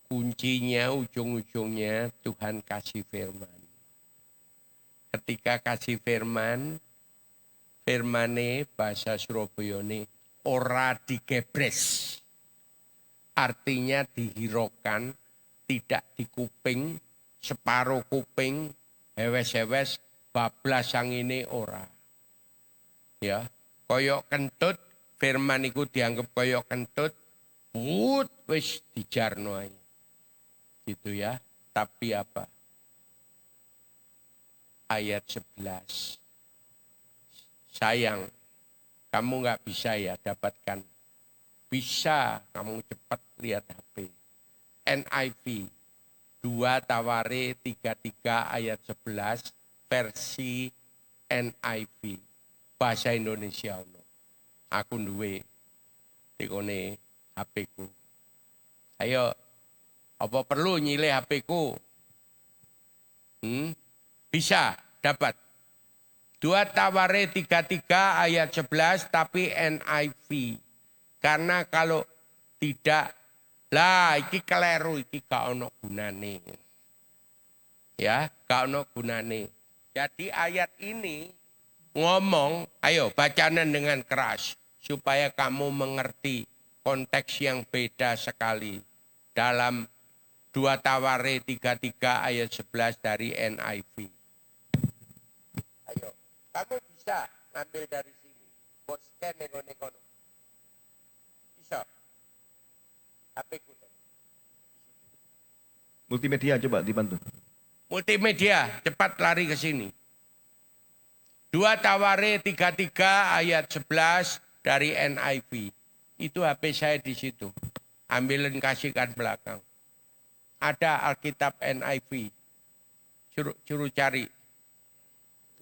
Kuncinya, ujung-ujungnya Tuhan kasih firman. Ketika kasih firman, firmane bahasa Surabaya ini ora digebres. Artinya dihiraukan, tidak di kuping, separuh kuping, hewes-hewes, bablas sang ini ora. Ya, koyok kentut, firman iku dianggap koyok kentut, wis dijarno ae. Gitu ya. Tapi apa? Ayat 11. Sayang, kamu nggak bisa ya dapatkan. Bisa kamu cepat lihat HP. NIV 2 Taware 33 ayat 11 versi NIV bahasa Indonesia. Aku duwe tikone HP ku. Ayo, apa perlu nyilih HP ku? Bisa dapat. 2 Taware 33 ayat 11 tapi NIV. Karena kalau tidak, lah iki keliru, iki gak ono gunane. Ya, gak ono gunane. Jadi ayat ini ngomong, ayo bacanan dengan keras supaya kamu mengerti konteks yang beda sekali dalam 2 Taware 33 ayat 11 dari NIV. Ayo, kamu bisa ngambil dari sini. Buat scan nego-nego. Bisa. HP ku. Multimedia coba dibantu. Multimedia, cepat lari ke sini. 2 Taware 33 ayat 11 dari NIV. Itu HP saya di situ. Ambilin kasihkan belakang. Ada Alkitab NIV. Suruh cari.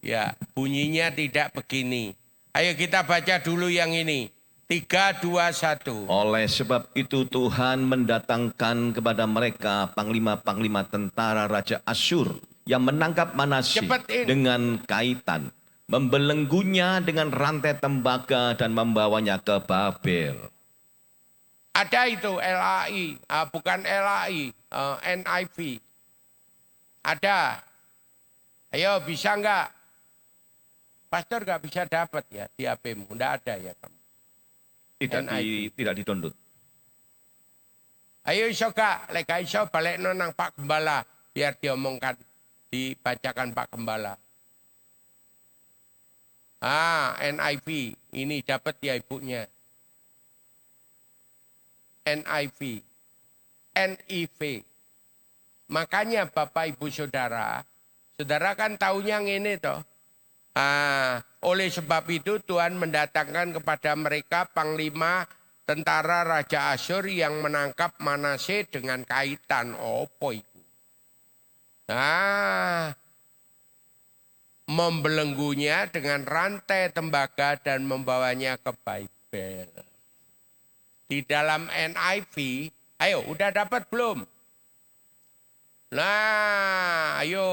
Ya, bunyinya tidak begini. Ayo kita baca dulu yang ini. 3, 2, 1. Oleh sebab itu Tuhan mendatangkan kepada mereka panglima-panglima tentara Raja Asyur yang menangkap Manasye Cepetin. dengan kaitan, membelenggunya dengan rantai tembaga dan membawanya ke Babel. Ada itu LAI, bukan LAI, NIV. Ada. Ayo bisa enggak? Pastor enggak bisa dapat ya di HP-mu. Enggak ada ya kamu. Tidak di-download. Ayo iso gak? Lek gak iso balekno nang Pak Gembala biar diomongkan, dibacakan Pak Gembala. NIV, ini dapat ya ibunya. NIV, NIV. Makanya Bapak Ibu Saudara, saudara kan taunya ngene toh. Oleh sebab itu Tuhan mendatangkan kepada mereka panglima tentara Raja Asyur yang menangkap Manasye dengan kaitan. Apa itu? Membelenggunya dengan rantai tembaga dan membawanya ke Babel. Di dalam NIV, ayo udah dapat belum? Nah, ayo.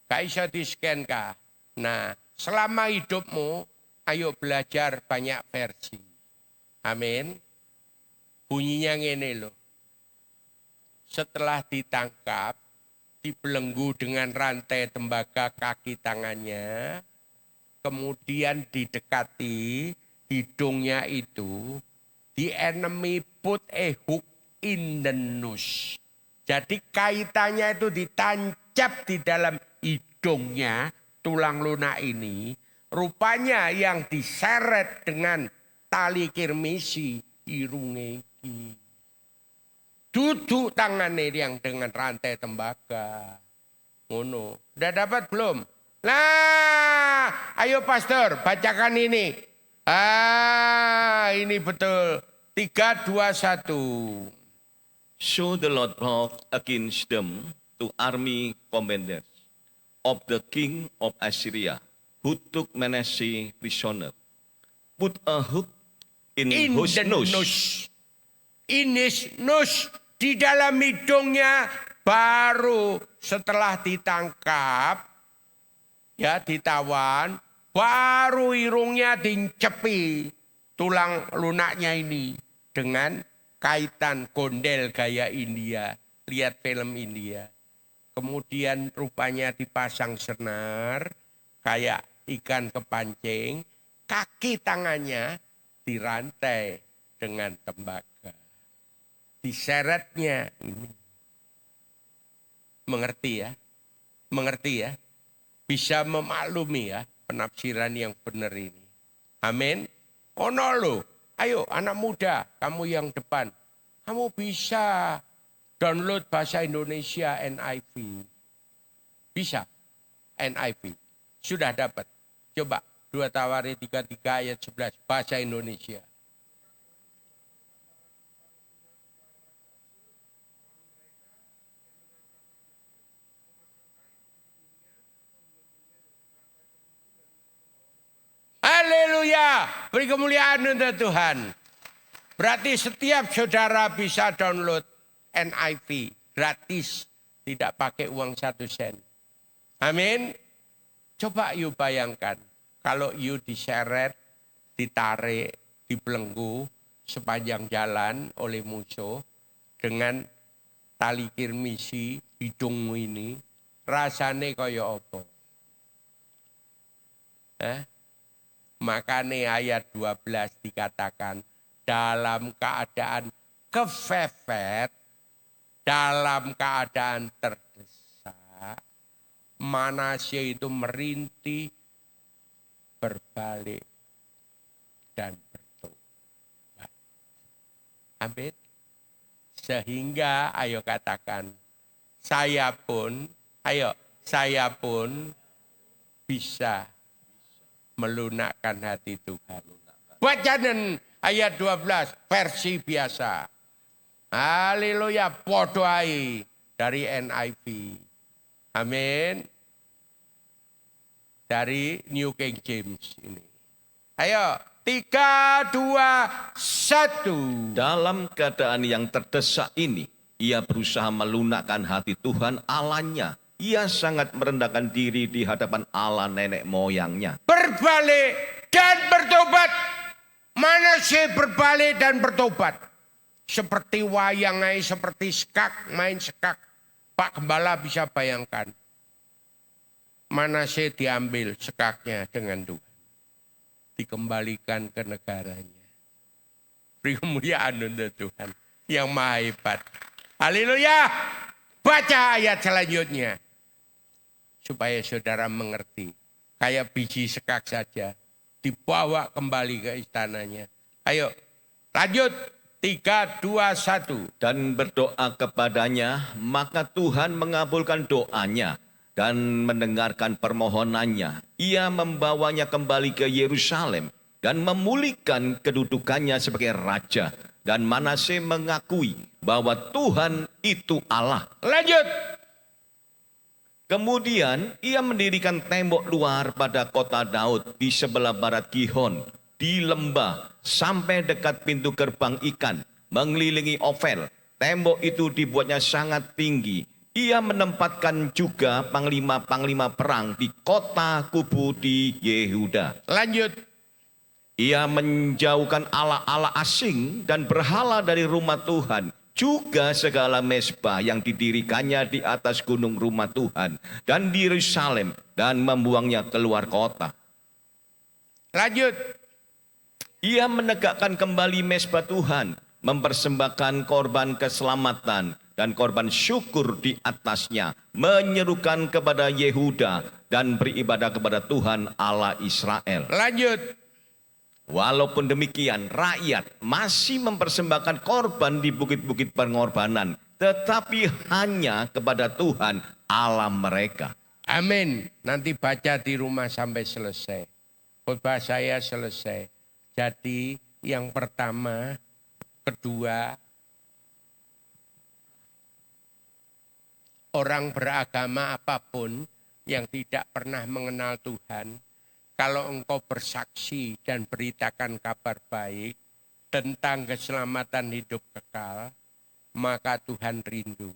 Gak bisa di-scan kah? Nah, selama hidupmu, ayo belajar banyak versi. Amin. Bunyinya ngene loh. Setelah ditangkap, dibelenggu dengan rantai tembaga kaki tangannya, kemudian didekati hidungnya itu, the enemy put a hook in the nose. Jadi kaitannya itu ditancap di dalam hidungnya, tulang lunak ini, rupanya yang diseret dengan tali kirmisi irunge iki. Duduk tangannya yang dengan rantai tembaga. Ngono. Udah dapat belum? Nah, ayo pastor, bacakan ini. Ini betul. 3, 2, 1. So the Lord brought against them to army commanders of the king of Assyria, who took Manasseh prisoner, put a hook in his nose. In his nose, di dalam hidungnya, baru setelah ditangkap, ya ditawan, baru irungnya dicepi tulang lunaknya ini dengan kaitan gondel gaya India. Lihat film India. Kemudian rupanya dipasang senar, kayak ikan kepancing, kaki tangannya dirantai dengan tembaga. Diseretnya ini. Mengerti ya? Mengerti ya? Bisa memaklumi ya penafsiran yang benar ini. Amin. Ono lo, ayo anak muda, kamu yang depan. Kamu bisa download bahasa Indonesia NIV. Bisa NIV. Sudah dapat. Coba 2 Taware 33 ayat 11 bahasa Indonesia. Haleluya. Beri kemuliaan untuk Tuhan. Berarti setiap saudara bisa download NIV gratis, tidak pakai uang 1 sen. Amin. Coba you bayangkan, kalau you diseret, ditarik, dibelenggu sepanjang jalan oleh musuh dengan tali kirmisi hidungmu ini, rasane kaya apa? Makanya ayat 12 dikatakan dalam keadaan kepepet, dalam keadaan terdesak, Manasye itu merintih berbalik dan bertobat. Amin. Sehingga ayo katakan, saya pun bisa melunakkan hati Tuhan. Bacakan ayat 12 versi biasa. Haleluya, podo ae dari NIV. Amin. Dari New King James ini. Ayo, 3, 2, 1. Dalam keadaan yang terdesak ini, ia berusaha melunakkan hati Tuhan Allahnya. Ia sangat merendahkan diri di hadapan Allah nenek moyangnya. Berbalik dan bertobat. Mana sih berbalik dan bertobat? Seperti wayang, seperti skak, main skak. Pak Gembala bisa bayangkan. Mana sih diambil skaknya dengan Tuhan. Dikembalikan ke negaranya. Beri kemuliaan untuk Tuhan yang maha hebat. Haleluya. Baca ayat selanjutnya. Supaya saudara mengerti. Kayak biji sekak saja. Dibawa kembali ke istananya. Ayo lanjut. 3, 2, 1. Dan berdoa kepadanya, maka Tuhan mengabulkan doanya dan mendengarkan permohonannya. Ia membawanya kembali ke Yerusalem dan memulihkan kedudukannya sebagai raja. Dan Manasye mengakui bahwa Tuhan itu Allah. Lanjut. Kemudian ia mendirikan tembok luar pada kota Daud di sebelah barat Gihon, di lembah sampai dekat pintu gerbang ikan, mengelilingi Ofel. Tembok itu dibuatnya sangat tinggi. Ia menempatkan juga panglima-panglima perang di kota kubu di Yehuda. Lanjut. Ia menjauhkan Allah-Allah asing dan berhala dari rumah Tuhan, juga segala mezbah yang didirikannya di atas gunung rumah Tuhan dan di Yerusalem, dan membuangnya keluar kota. Lanjut. Ia menegakkan kembali mezbah Tuhan, mempersembahkan korban keselamatan dan korban syukur di atasnya, menyerukan kepada Yehuda dan beribadah kepada Tuhan Allah Israel. Lanjut. Walaupun demikian, rakyat masih mempersembahkan korban di bukit-bukit pengorbanan, tetapi hanya kepada Tuhan Allah mereka. Amin. Nanti baca di rumah sampai selesai. Khotbah saya selesai. Jadi yang pertama, kedua, orang beragama apapun yang tidak pernah mengenal Tuhan, kalau engkau bersaksi dan beritakan kabar baik tentang keselamatan hidup kekal, maka Tuhan rindu.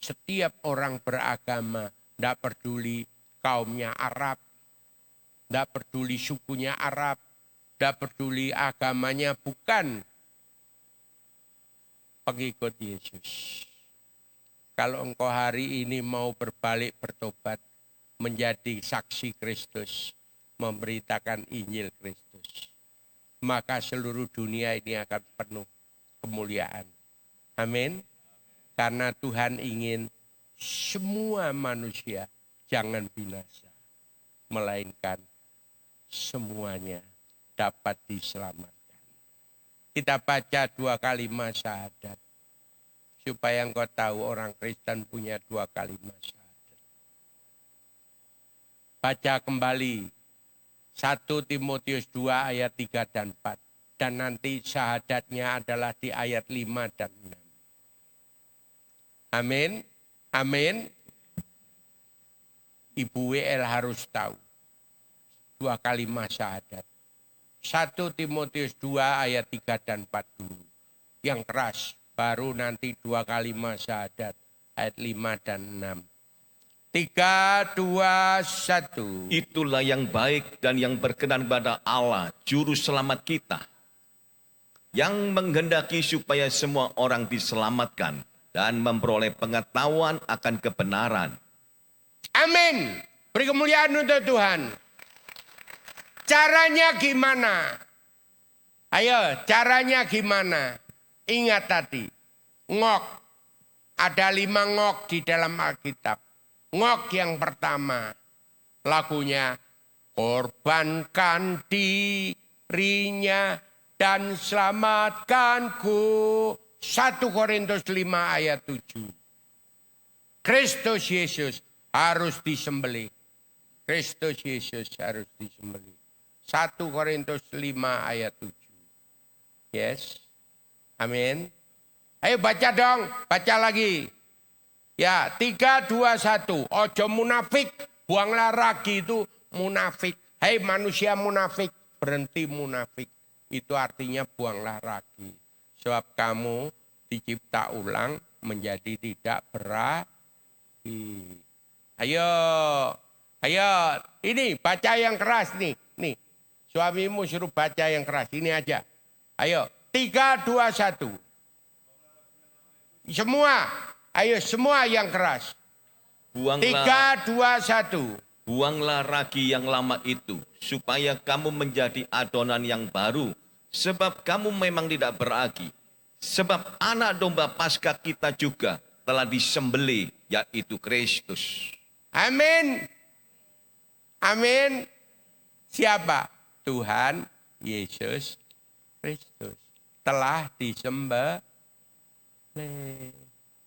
Setiap orang beragama, tidak peduli kaumnya Arab, tidak peduli sukunya Arab, tidak peduli agamanya bukan pengikut Yesus. Kalau engkau hari ini mau berbalik bertobat, menjadi saksi Kristus, memberitakan Injil Kristus, maka seluruh dunia ini akan penuh kemuliaan. Amin. Karena Tuhan ingin semua manusia jangan binasa, melainkan semuanya dapat diselamatkan. Kita baca 2 kalimat syahadat, supaya engkau tahu orang Kristen punya 2 kalimat syahadat. Baca kembali 1 Timotius 2 ayat 3 dan 4. Dan nanti syahadatnya adalah di ayat 5 dan 6. Amin. Amin. Ibu WL harus tahu 2 kalimat syahadat. 1 Timotius 2 ayat 3 dan 4 dulu. Yang keras. Baru nanti 2 kalimat syahadat. Ayat 5 dan 6. 3, 2, 1. Itulah yang baik dan yang berkenan kepada Allah, Juru Selamat kita, yang menghendaki supaya semua orang diselamatkan dan memperoleh pengetahuan akan kebenaran. Amin. Beri kemuliaan untuk Tuhan. Caranya gimana? Ayo, caranya gimana? Ingat tadi, ngok. Ada 5 ngok di dalam Alkitab. Ngok yang pertama, lagunya korbankan dirinya dan selamatkanku. 1 Korintus 5 ayat 7. Kristus Yesus harus disembelih. Kristus Yesus harus disembelih. 1 Korintus 5 ayat 7. Yes. Amin. Ayo baca dong, baca lagi. Ya, 3, 2, 1. Ojo munafik, buanglah ragi itu munafik. Hei manusia munafik, berhenti munafik. Itu artinya buanglah ragi. Sebab kamu dicipta ulang menjadi tidak beragi. Ayo, ini baca yang keras nih. Nih, suamimu suruh baca yang keras, ini aja. Ayo, 3, 2, 1. Semua, ayo semua yang keras. 3, 2, 1. Buanglah ragi yang lama itu, supaya kamu menjadi adonan yang baru, sebab kamu memang tidak beragi. Sebab anak domba Paskah kita juga telah disembelih, yaitu Kristus. Amin. Amin. Siapa? Tuhan Yesus Kristus telah disembelih.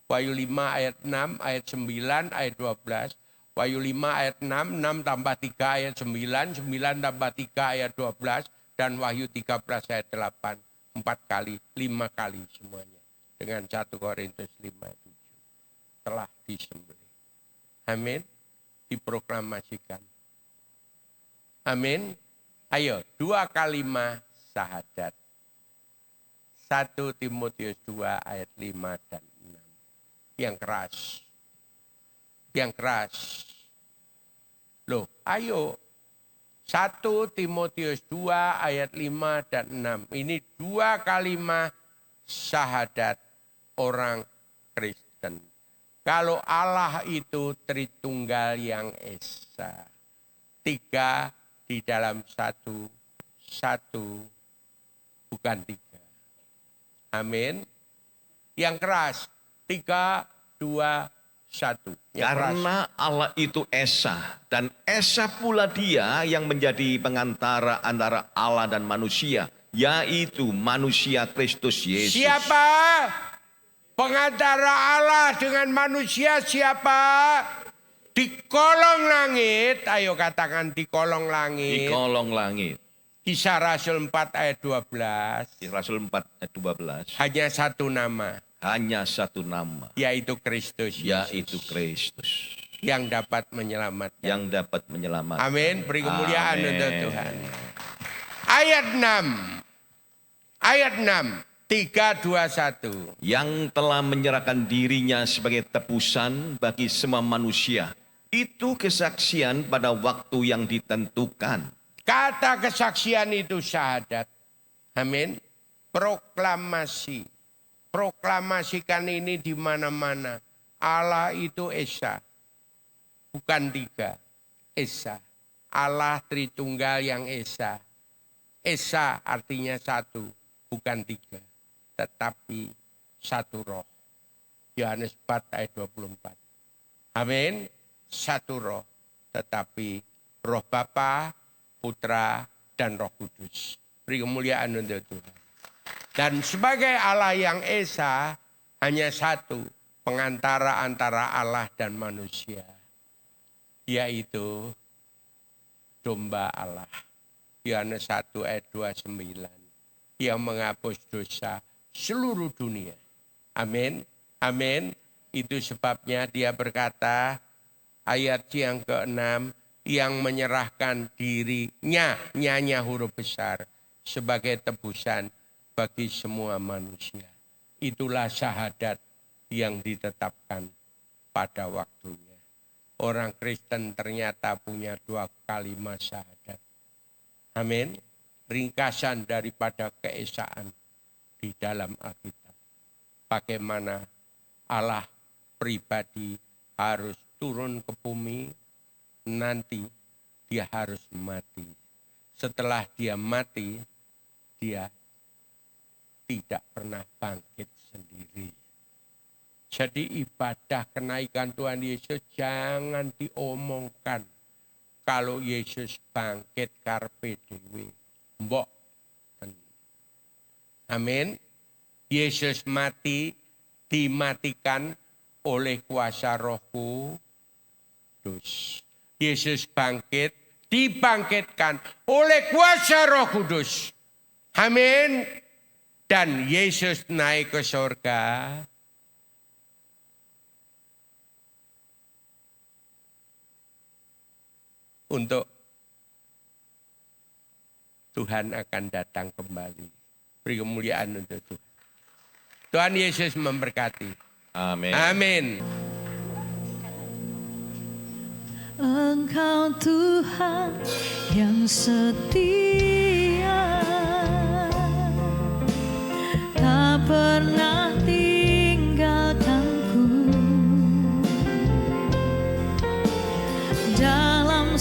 Wahyu 5 ayat 6, ayat 9, ayat 12. Wahyu 5 ayat 6, 6 tambah 3 ayat 9, 9 tambah 3 ayat 12. Dan Wahyu 13 ayat 8. 4 kali, 5 kali semuanya. Dengan 1 Korintus 5 ayat 7. Telah disembelih. Amin. Diproklamasikan. Amin. Ayo, 2 kalimat syahadat. 1 Timotius 2 ayat 5 dan 6. Yang keras. Yang keras. Loh, ayo. 1 Timotius 2 ayat 5 dan 6. Ini 2 kalimat syahadat orang Kristen. Kalau Allah itu Tritunggal yang esa. 3 di dalam 1, 1 bukan 3. Amin. Yang keras. 3, 2, 1. Karena Allah itu Esa, dan Esa pula Dia yang menjadi pengantara antara Allah dan manusia, yaitu manusia Kristus Yesus. Siapa? Pengantara Allah dengan manusia siapa? Di kolong langit. Ayo katakan di kolong langit. Di kolong langit. Kisah Rasul 4 ayat 12. Kisah Rasul 4 ayat 12. Hanya satu nama. Hanya satu nama. Yaitu Kristus Yesus. Yaitu Kristus. Yang dapat menyelamatkan. Yang dapat menyelamatkan. Amin. Beri kemuliaan untuk Tuhan. Ayat 6. Ayat 6. 3, 2, 1. Yang telah menyerahkan dirinya sebagai tebusan bagi semua manusia. Itu kesaksian pada waktu yang ditentukan. Kata kesaksian itu syahadat. Amin. Proklamasi. Proklamasikan ini di mana-mana. Allah itu Esa. Bukan 3. Esa. Allah Tritunggal yang Esa. Esa artinya 1. Bukan 3. Tetapi 1 roh. Yohanes 4 ayat 24. Amin. 1 roh. Tetapi roh Bapa, Putra, dan Roh Kudus. Beri kemuliaan untuk Tuhan. Dan sebagai Allah yang Esa, hanya 1 pengantara antara Allah dan manusia. Yaitu domba Allah. Yohanes 1 ayat 29. Yang menghapus dosa seluruh dunia. Amin. Amin. Itu sebabnya dia berkata, ayat yang ke-6, yang menyerahkan dirinya, nyanya huruf besar, sebagai tebusan bagi semua manusia. Itulah syahadat yang ditetapkan pada waktunya. Orang Kristen ternyata punya 2 kalimat syahadat. Amin. Ringkasan daripada keesaan di dalam Alkitab. Bagaimana Allah pribadi harus turun ke bumi, nanti dia harus mati. Setelah dia mati, dia tidak pernah bangkit sendiri. Jadi ibadah kenaikan Tuhan Yesus jangan diomongkan. kalau Yesus bangkit karepe dhewe. Mbok. Amin. Yesus mati dimatikan oleh kuasa Roh Kudus. Yesus bangkit dibangkitkan oleh kuasa Roh Kudus. Amin. Dan Yesus naik ke surga. Untuk Tuhan akan datang kembali. Beri kemuliaan untuk Tuhan. Tuhan Yesus memberkati. Amin. Amin. Engkau Tuhan yang setia, tak pernah tinggalkanku dalam